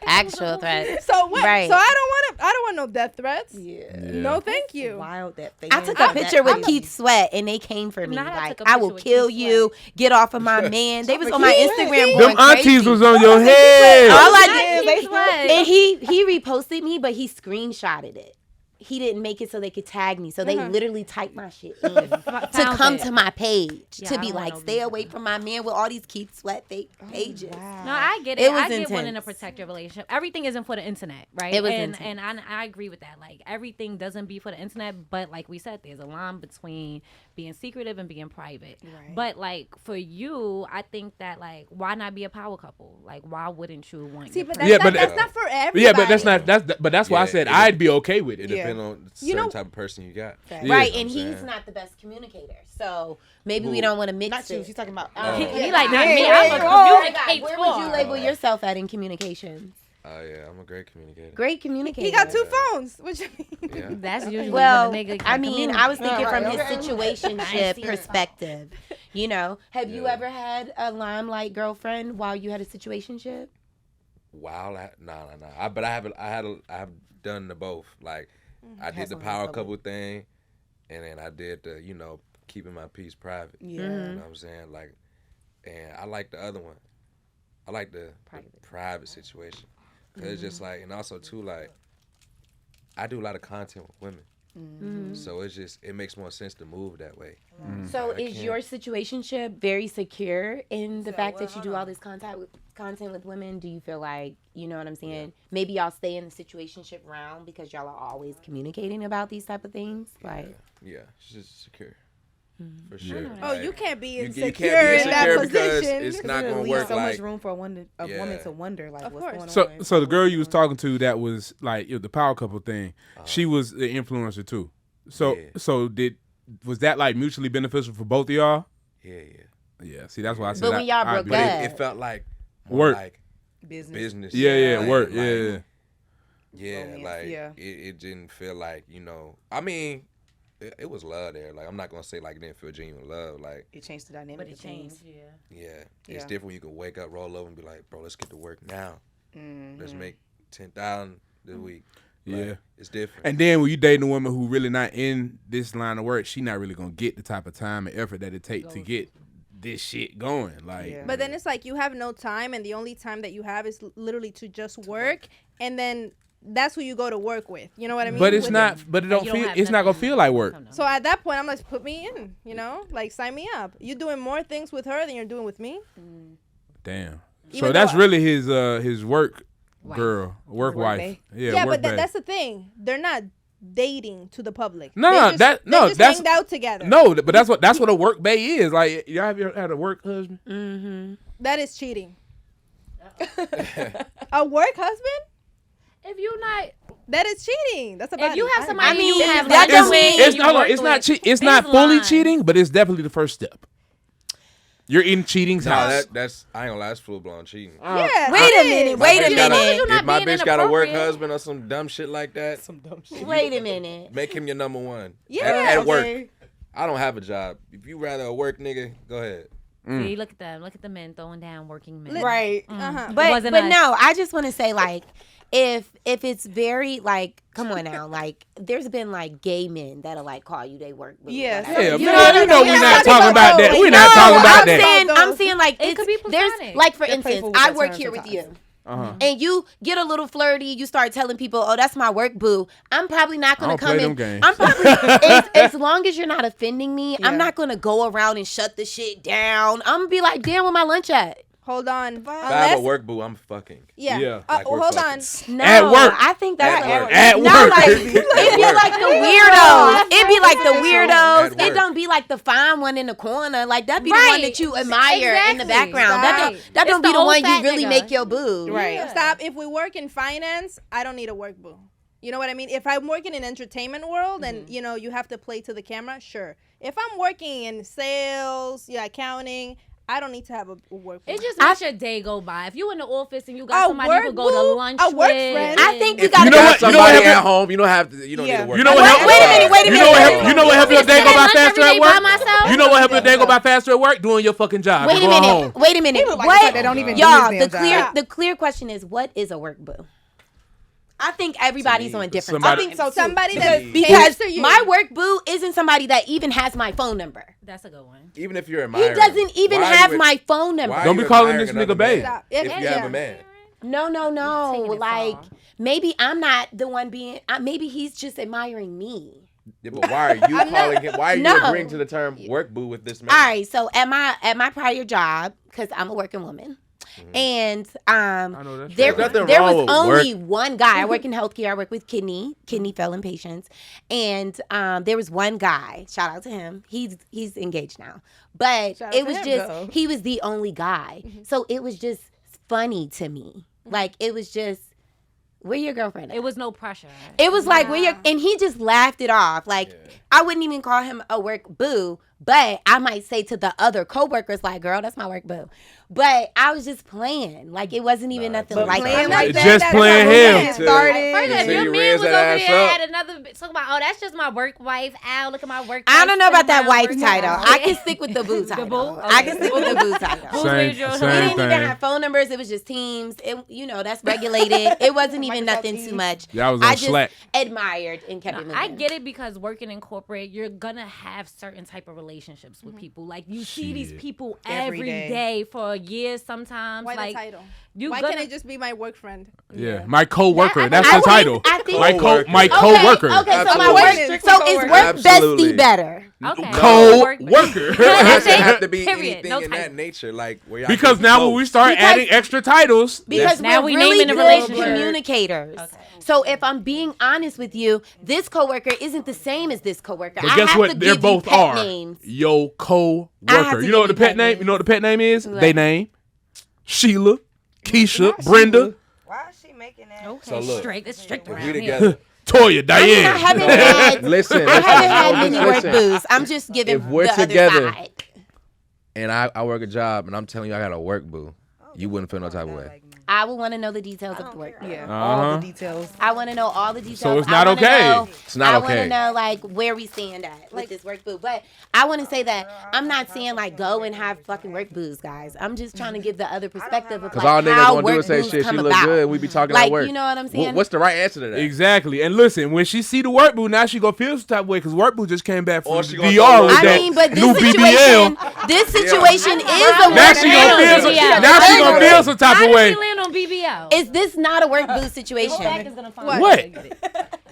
Actual threats. so what? Right. So I don't want no death threats. yeah. No, thank you. Wild that thing. I took a picture with Keith Sweat and they came for me. Not I Like, took a I picture will with kill Keith you. Get off of my man. They was on my Keith Instagram Sweat. going Them aunties crazy. was on your head. All I Not did, Keith Sweat. and he reposted me, but he screenshotted it. He didn't make it so they could tag me. So they literally typed my shit in to Found come it. to my page Yeah, to I be don't want like, no stay beef. away from my man with all these Keith Sweat fake pages. No, I get It it. was I get wanting to intense. protect your relationship. Everything isn't for the internet, right? It was and intense. and I agree with that. Like everything doesn't be for the internet, but like we said, there's a line between being secretive and being private. Right. But like for you, I think that like why not be a power couple? Like why wouldn't you want? See, your but friend- that's not for everybody. Yeah, but that's why I Yeah, said it- I'd be okay with it. It depends on the You know- certain type of person you got. Fact. Yeah. Right, You and know what I'm he's saying? not the best communicator. So maybe we Who? don't want to mix Not you. it. She's talking about. He like not Hey, me. hey, I'm a oh, communicator. Where would you label yourself at in communications? Oh yeah, I'm a great communicator. Great communicator. He got 2 phones. What you mean? Yeah. That's usually Well, when a nigga I can mean, I was thinking Right, from his okay. situationship perspective. You know, have you Yeah. ever had a limelight girlfriend while you had a situationship? Wow, no. But I've done the both. Like I did the power couple thing, and then I did the keeping my peace private. Yeah. You know what I'm saying? Like, and I like the other one. I like the private situation. Cause it's just like, and also too, like, I do a lot of content with women. So it makes more sense to move that way. So is your situationship very secure in the fact that you do all this content with women? Do you feel like, you know what I'm saying? Maybe y'all stay in the situationship realm because y'all are always communicating about these type of things? Like, yeah, it's just secure. For sure. Oh, like, you can't be insecure, you can't be in that insecure because position. it's not going to work. So like, much room for a woman to wonder, like, what's going on. So the girl you was talking to that was like the power couple thing, she was the influencer too. So was that like mutually beneficial for both of y'all? Yeah. See, that's why I said. But when y'all broke up, it felt like work, like business. Yeah, work. Yeah, romance, like it didn't feel like I mean. It was love there. Like I'm not gonna say like it didn't feel genuine love. Like it changed the dynamic. But it changed. Yeah. It's different when you can wake up, roll over, and be like, bro, let's get to work now. Let's make 10,000 this week. Like, it's different. And then when you dating a woman who really not in this line of work, she not really gonna get the type of time and effort that it takes to get this shit going. Like, but then it's like you have no time, and the only time that you have is literally to just work, and then. That's who you go to work with. You know what I mean? But it's not. But it don't feel. It's not gonna feel like work. So at that point, I'm like, put me in. Like sign me up. You're doing more things with her than you're doing with me. Damn. Even so that's really his work girl, work wife. Yeah, but that's the thing. They're not dating to the public. That's hanged out together. No, but that's what a work bae is. Like, y'all have you ever had a work husband? That is cheating. A work husband? If you're not, that is cheating. That's about. If you have somebody, you have that don't mean it's not it's not fully cheating, but it's definitely the first step. You're in cheating's house. That's I ain't gonna lie, that's full blown cheating. Yeah. Wait a minute. If my bitch got a work husband or some dumb shit like that, Wait a minute. Make him your number one. Yeah. At work. I don't have a job. If you rather a work nigga, go ahead. See, look at them. Look at the men throwing down working men. Right. But no, I just want to say like. If it's very like, come on now, like there's been like gay men that'll like call you they work. Yes. Yeah, you know we're not talking about that. We're not talking about that. I'm saying like it could be platonic. There's like for instance, I work here with you. And you get a little flirty, you start telling people, "Oh, that's my work boo." I'm probably not going to come in. I'm probably as long as you're not offending me, I'm not going to go around and shut the shit down. I'm going to be like, "Damn, where my lunch at?" Hold on. If I have a work boo, I'm fucking. Yeah. Like hold on. No, at work. I think that's at work. No, like it'd be like the weirdos. It'd be like the weirdos. It don't be like the fine one in the corner. Like that'd be the one that you admire in the background. That don't be the one you really make your boo. Right. Yeah. Stop. If we work in finance, I don't need a work boo. You know what I mean? If I'm working in entertainment world and you have to play to the camera, sure. If I'm working in sales, accounting, I don't need to have a work. It just makes your day go by. If you in the office and you got somebody you could go to lunch with, I think you got to have somebody at home. You don't have to. You don't need to work. You know what? Wait a minute. You know what help your day go by faster at work? You know what help your day go by faster at work? Doing your fucking job. Wait a minute. What? They don't even y'all, the clear question is, what is a work boo? I think everybody's on different. I think so. Somebody that because my work boo isn't somebody that even has my phone number. That's a good one. Even if you're admiring, he doesn't even have my phone number. Don't be calling this nigga babe. If you have a man. No. Like maybe I'm not the one being. Maybe he's just admiring me. Yeah, but why are you calling him? Why are you agreeing to the term work boo with this man? All right. So at my prior job, because I'm a working woman. And there was only one guy. I work in healthcare. I work with kidney failing patients, and there was one guy. Shout out to him. He's engaged now, but it was just he was the only guy. So it was just funny to me. Like it was just. Where your girlfriend at? It was no pressure. It was like and he just laughed it off. Like I wouldn't even call him a work boo, but I might say to the other coworkers, like, girl, that's my work boo. But I was just playing. Like, it wasn't even nothing like playing that. like that, Just that's playing how him. romance started. First, if Until your you man raise was that over ass there up. had another talking about, oh, that's just my work wife. Ow, look at my work. I don't know about that wife wife title. I can stick with the boo title. boo? I can Okay. stick with the boo title. Same We didn't even thing. have phone numbers. It was just Teams. It, that's regulated. It wasn't even nothing too much. Y'all was on I just Slack. admired and kept it moving. I get it because working in corporate, you're gonna have certain type of relationships with people. Like you see these Shit. people Every every day. day for years sometimes. Why like the title? you Why gonna, can't it just be my work friend? Yeah, my co-worker. I That's think- the title. I think My Okay, co-worker. Okay, so my Absolutely. work, so is work Absolutely. bestie better? Okay. Co-worker. It doesn't have to be Period. anything No in title. that nature. Like where y'all Because can now flow. when we start Because- adding extra titles, Because Now we're we really naming the good relationship. communicators. So if I'm being honest with you, this coworker isn't the same as this coworker. but I guess have what? to They're give both you pet are. names. Yo, I have co-worker. to You know what the give you pet name? names. You know what the pet name is? What? They name Sheila, Keisha, Brenda, Why is she making that? Okay, So look, straight. It's strict if around we here. together. Toya, I Diane. haven't had, Listen, I haven't had listen, many work listen. boos. I'm just giving If we're the other together- side. And I work a job, and I'm telling you I got a work boo. You wouldn't feel no type of way. I would want to know the details of the work. Yeah, Uh-huh. all the details. I want to know all the details. So it's I not wanna okay. know- It's not I want okay. to know like where we stand at with this work boo. But I want to say that I'm not saying like go and have fucking work boos, guys. I'm just trying to give the other perspective of Cause like all niggas how gonna do work is say boos shit. She come look about. good. We be talking Like, at work. you know what I'm saying? What's the right answer to that? Exactly. And listen, when she see the work boo, now she gonna feel some type of way because work boo just came back from Or the she gonna DR throw with up. that I mean, but new this BBL. situation is a Now work she gonna BBL. feel some. Yeah. Now she gonna feel some type How of did way. she land on BBL? Is this not a work boo situation? What?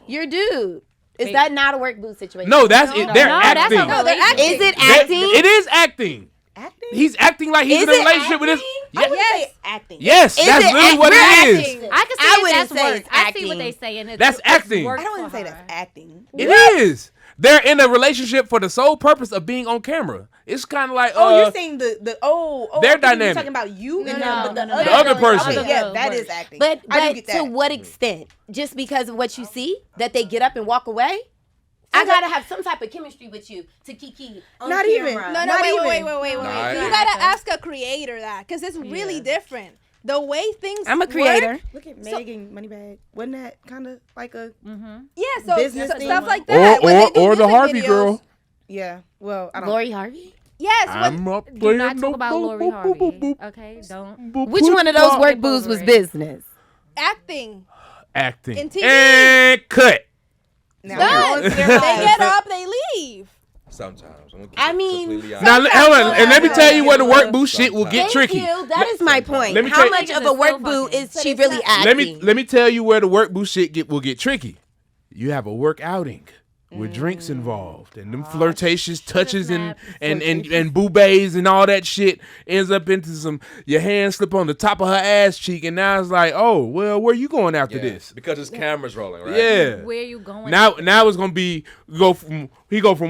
Your dude. Is Wait. that not a work boo situation? No, that's it. They're No, that's acting. a No, they're acting. Is it That- acting? It is acting. Acting? He's acting like he's Is in a it relationship with his. acting? Yeah. Acting. Yes, Is that's it literally what it acting? is. Acting. I can I say wouldn't that's say work. it's I see acting. what they saying. It's, That's it's acting. work I don't for want to say her. that's acting. It is. They're in a relationship for the sole purpose of being on camera. It's kind of like Oh, you're saying the their I think dynamic. You're talking about you and No, them, but no, the no. other girl- person. Okay, yeah, Other that girl is acting. But I do but get to that. what extent? Just because of what you see, that they get up and walk away? I gotta have some type of chemistry with you to kiki on Not camera. even. No, Not wait. even. Nah, You gotta ask a creator that, because it's really different. The way things I'm a creator. work- Look at Megan Moneybag. Wasn't that kind of like a yeah, so Business stuff thing. like that. when they do or the music Harvey videos. girl. yeah? Well, I don't. Lori Harvey? Yes, I'm up Do playing not no talk about Lori Harvey. Okay, don't. Which one of those work boos was business? acting. Acting In TV. and cut. Now, Done. we're They on to their get lives. up, they leave. Sometimes. I'm gonna keep I it mean, completely honest. Now, hold on, and let me tell you where the work boo shit will get Thank tricky. you. That is my point. Let me How tell you- much of Niggas a is work so boo fucking- is she really acting? Let me tell you where the work boo shit will get tricky. You have a work outing with drinks involved and them flirtatious touches and boobays and all that shit ends up into some your hand slip on the top of her ass cheek and now it's like, oh well, where you going after Yeah, this? because his camera's rolling, right? Yeah. Where you going? Now it's gonna be go from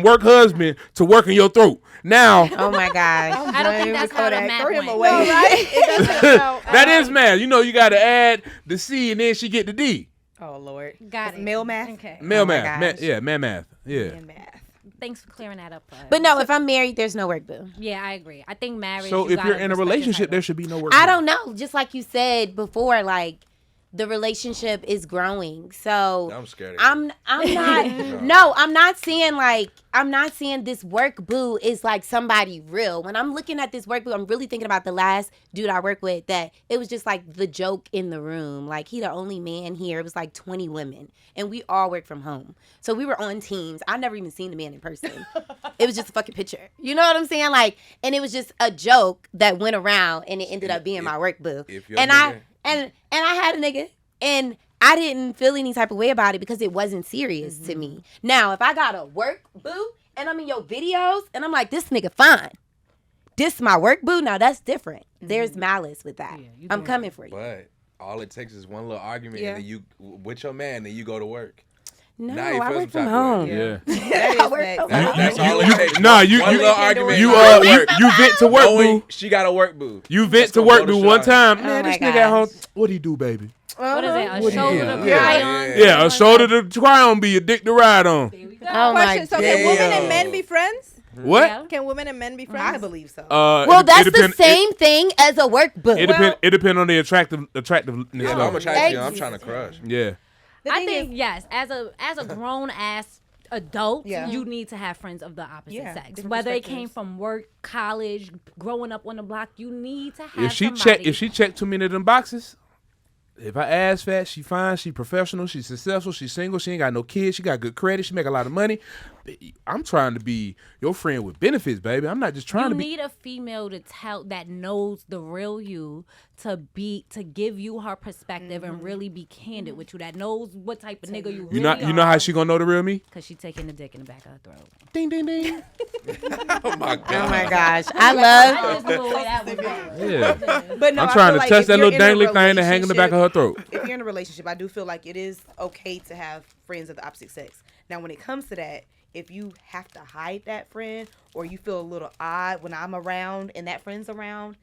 work husband to working your throat. Now Oh my gosh. I don't think that's how the math Throw him went. away. No, right? It doesn't. No. that is math. You know you gotta add the C and then she get the D. Oh Lord. Got That's it. male math. Okay. Male my math. gosh. Man math. Yeah. And math. Thanks for clearing that up. But no, if I'm married, there's no work boo. Yeah, I agree. I think marriage. So you if you're gotta in a respect your relationship, there title. should be no work. I boo. don't know. Just like you said before, like the relationship is growing. So I'm scared of I'm not no, I'm not saying this work boo is like somebody real. When I'm looking at this work boo, I'm really thinking about the last dude I worked with that it was just like the joke in the room. Like he the only man here. It was like 20 women and we all work from home. So we were on teams. I never even seen the man in person. It was just a fucking picture. You know what I'm saying? Like, and it was just a joke that went around and it ended up being my work boo. if your And nigga- I had a nigga and I didn't feel any type of way about it because it wasn't serious to me. Now, if I got a work boo and I'm in your videos and I'm like, this nigga fine. This my work boo. Now that's different. There's malice with that. I'm coming for you. But all it takes is one little argument Yeah. and then you with your man, then you go to work. No, Now you I feel work some from type of home. way. Yeah. That I is work facts. from That- home. that's all it takes. Nah, you One little argument. you vent to work knowing boo. she got a work boo. You That's vent to gonna work blow the boo shit one out. time. Oh Man, my this nigga at home. gosh. What do you do, baby? What is it? A What do you shoulder do? to Yeah. cry Yeah. on? Yeah, a shoulder to cry on, be a dick to ride on. Oh my Question. So can women and men be friends? What? Yeah. Can women and men be friends? I believe so. Well, that's the same thing as a workbook. It depends on the attractiveness. Yeah, of I'm it. attracted. I'm trying to crush. Yeah. I think yes, as a grown ass adult, Yeah. you need to have friends of the opposite Yeah, sex. different Whether it came perspectives. from work, college, growing up on the block, you need to have If she somebody. checked too many of them boxes, if her ass fat, she fine, she professional, she successful, she single, she ain't got no kids, she got good credit, she make a lot of money. I'm trying to be your friend with benefits, baby. I'm not just trying you to be. need a female to tell that knows the real you to give you her perspective and really be candid with you. That knows what type of nigga you really You know how she gonna know the real me? Because she taking the dick in the back of her throat. Ding ding ding. Oh my god. Oh my gosh, I love. I just knew the way that was going. Yeah. But no, I'm I trying feel to like touch if that you're little in a dangly thing that hang in the back of her throat. If you're in a relationship, I do feel like it is okay to have friends of the opposite sex. Now, when it comes to that, if you have to hide that friend or you feel a little odd when I'm around and that friend's around,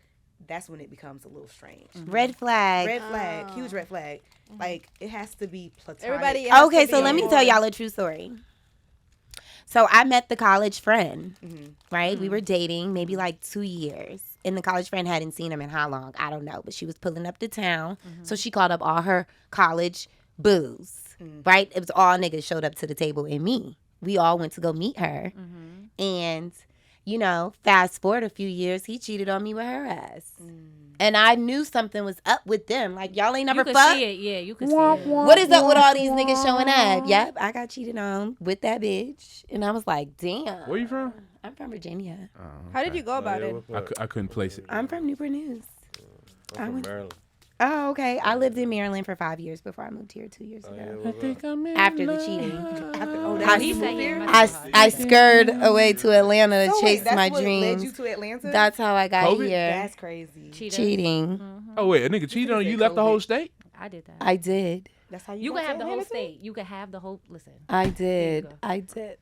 that's when it becomes a little strange. Red flag. Red flag, huge red flag. Like, it has to be platonic. Everybody has Okay, to so be let me on tell board. y'all a true story. So I met the college friend, right? We were dating maybe like 2 years. And the college friend hadn't seen him in how long? I don't know. But she was pulling up to town. So she called up all her college boos, right? It was all niggas showed up to the table and me. We all went to go meet her. And, you know, fast forward a few years, he cheated on me with her ass. And I knew something was up with them. Like, y'all ain't never You could fucked. see it. Yeah, you could see it. What is up with all these niggas showing up? Yep, I got cheated on with that bitch. And I was like, damn. Where you from? I'm from Virginia. How did you go about it? I couldn't place it. I'm from Newport News. I'm from Maryland. Oh, okay. I lived in Maryland for 5 years before I moved here 2 years ago. I'm in After the love. cheating. He said he ain't I, I scurred away to Atlanta to So chase wait, that's my what dreams. led you to Atlanta? That's how I got COVID? here. That's crazy. Cheating. Oh wait, a nigga cheated on you. You left the whole state. I did that. I did. That's how You got can have to the whole Atlanta too? state. You can have the whole. Listen. I you did. go. I did.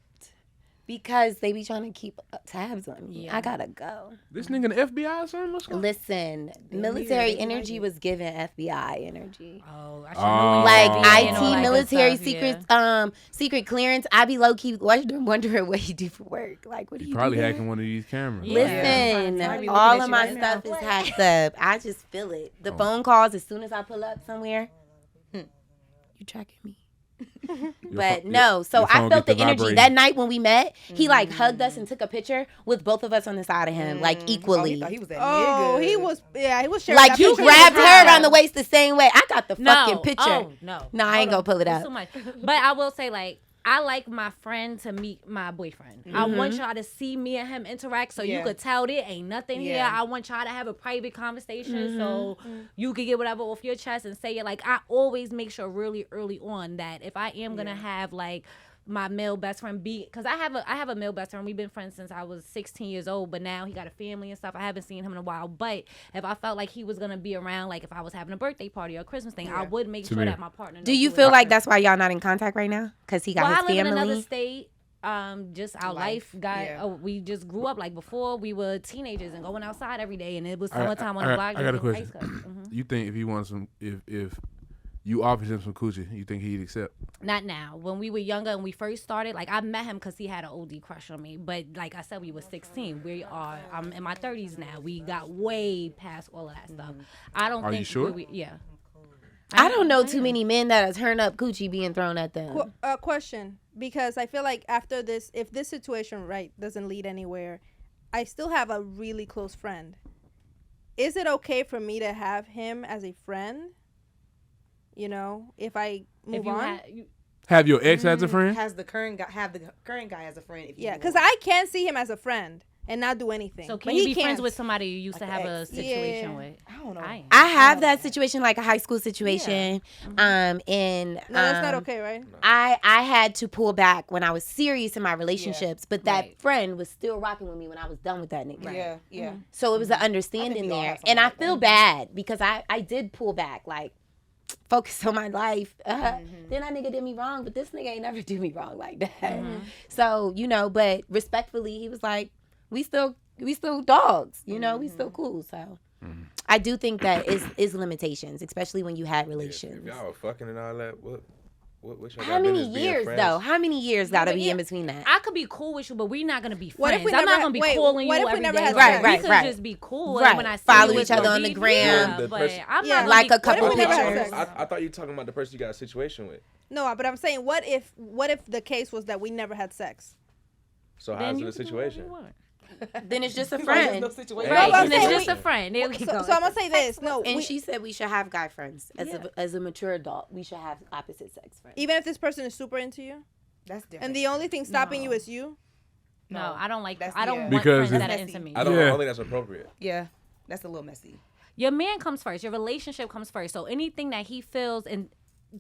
Because they be trying to keep tabs on me. Yeah. I gotta go. This nigga in the FBI or something? What's going on? Listen, military energy was given FBI energy. Oh, I should Oh. know when Like you said IT, all that military good stuff, secret, secret clearance. I be low key wondering what he do for work. Like, what do You you probably do there? hacking one of these cameras. Yeah. Listen, I be looking all at of you my right now. stuff is hacked up. I just feel it. The phone calls as soon as I pull up somewhere. You tracking me? But no, so your I phone felt the get the energy vibrating. that night when we met. He like hugged us and took a picture with both of us on the side of him, like Oh, equally. he thought he was that Oh, nigga. he was sharing Like that he picture grabbed with her around the waist the same way. I got the fucking No. picture. Oh, no. No, I ain't gonna pull it It's up. too much. But I will say, like, I like my friend to meet my boyfriend. I want y'all to see me and him interact so you Yeah. could tell there ain't nothing here. Yeah. I want y'all to have a private conversation so you could get whatever off your chest and say it. Like, I always make sure really early on that if I am going to have, like, my male best friend because I have a male best friend. We've been friends since I was 16 years old, but now he got a family and stuff. I haven't seen him in a while. But if I felt like he was gonna be around, like if I was having a birthday party or a Christmas thing, I would make sure Tamira. that my partner. Do knows you who it feel is. like that's why y'all not in contact right now? Because he got Well, I his live in another family. state. Just our life got. Yeah. We just grew up like before. We were teenagers and going outside every day, and it was All right, summertime on all the right, block. I got a drinking ice question. cups. You think if he wants some, if you offered him some coochie, you think he'd accept? Not now. When we were younger and we first started, like I met him because he had an OD crush on me. But like I said, we were 16. I'm in my 30s now. We got way past all of that stuff. I don't Are think. you sure? Yeah. I don't know too many men that have turned up coochie being thrown at them. Question, because I feel like after this, if this situation doesn't lead anywhere, I still have a really close friend. Is it okay for me to have him as a friend? You know, if I move If you on. Have your ex as a friend? Have the current guy as a friend. If you Yeah, move because on. I can't see him as a friend and not do anything. So But can you he be friends can't. with somebody you used to Like have an a ex. situation Yeah. with? I don't know. I ain't. I have that situation, like a high school situation. And No, that's not okay, right? I had to pull back when I was serious in my relationships, but that Right. friend was still rocking with me when I was done with that nigga. Yeah, yeah. So it was an understanding we all there. have And I something like feel that. bad because I did pull back, like, focus on my life. Then that nigga did me wrong, but this nigga ain't never do me wrong like that. So, you know, but respectfully, he was like, we still dogs, you know, we still cool. So I do think that is limitations, especially when you had If relations. y'all were fucking and all that, what? How many years though? How many years gotta be in between that? I could be cool with you, but we're not gonna be What if friends. we I'm not never gonna be wait, calling what you if we every never day. had Like, sex? we Right, could right. just be cool. Right. And when I see Follow you, each it's other gonna on the be- gram. Yeah, The but person- I'm Yeah. not gonna Like be a couple What if we never had pictures. sex? I thought you were talking about the person you got a situation with. No, but I'm saying, what if the case was that we never had sex? So Then how's you the can do whatever situation? you want. Then it's just a Like, there's friend. no situation. Right, but I'm and it's saying just a friend. There we So, go. so I'm gonna say this. No, And we- she said we should have guy friends. As a mature adult, we should have opposite sex friends. even if this person is super into you, That's different. and the only thing stopping you is you. No, I don't like. That's- I don't yeah. want Because friends that are it's- into me. I don't Yeah. think that's appropriate. Yeah, that's a little messy. Your man comes first. Your relationship comes first. So anything that he feels and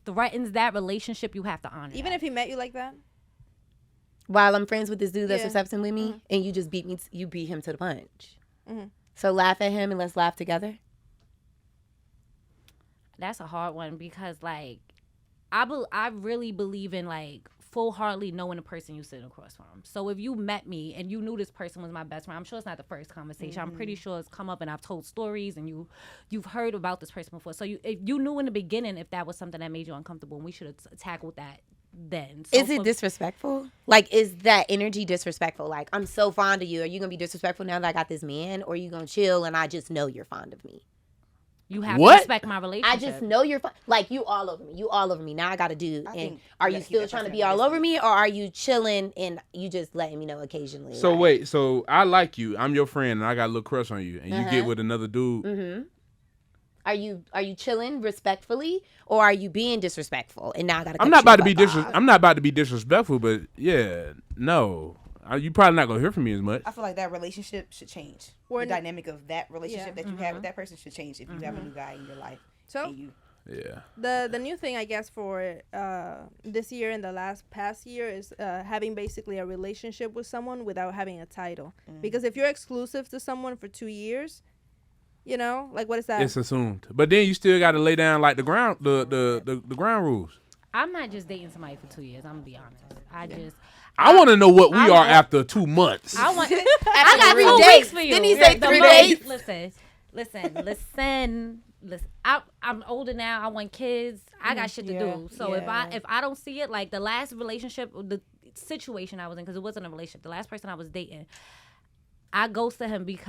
threatens that relationship, you have to honor. Even that. if he met you like that. While I'm friends with this dude that's Yeah. accepting with me, and you just you beat him to the punch. Mhm. So laugh at him and let's laugh together. That's a hard one because like I really believe in like full-heartedly knowing the person you sitting across from. So if you met me and you knew this person was my best friend, I'm sure it's not the first conversation. I'm pretty sure it's come up and I've told stories and you've heard about this person before. So if you knew in the beginning if that was something that made you uncomfortable, and we should have tackled that then. So Is it disrespectful? Like, is that energy disrespectful? Like, I'm so fond of you. Are you gonna be disrespectful now that I got this man, or are you gonna chill and I just know you're fond of me? You have What? to respect my relationship. I just know you're like you all over me. You all over me. Now I got to do. I And think are you you gotta keep still that trying to person be at a all over distance. me, or are you chilling and you just letting me know occasionally? So like, wait, so I like you. I'm your friend, and I got a little crush on you, and you Uh-huh. get with another dude. Mm-hmm. Are you chilling respectfully, or are you being disrespectful? And now I got to. I'm not about to be I'm not about to be disrespectful, but yeah, no, you probably not gonna hear from me as much. I feel like that relationship should change. We're The n- dynamic of that relationship Yeah. that you have with that person should change if you have a new guy in your life. So And you, Yeah. the new thing I guess for this year and the past year is having basically a relationship with someone without having a title. Because if you're exclusive to someone for 2 years, you know, like what is that? It's assumed, but then you still got to lay down like the ground rules. I'm not just dating somebody for 2 years. I'm gonna be honest. I want to know what we I are want- after 2 months. I want. After I got 3 2 dates. weeks for you. Didn't he say The 3 most- days? Listen. I'm older now. I want kids. I got shit to do. So if I don't see it, like the last relationship, the situation I was in, because it wasn't a relationship. The last person I was dating, I ghosted him because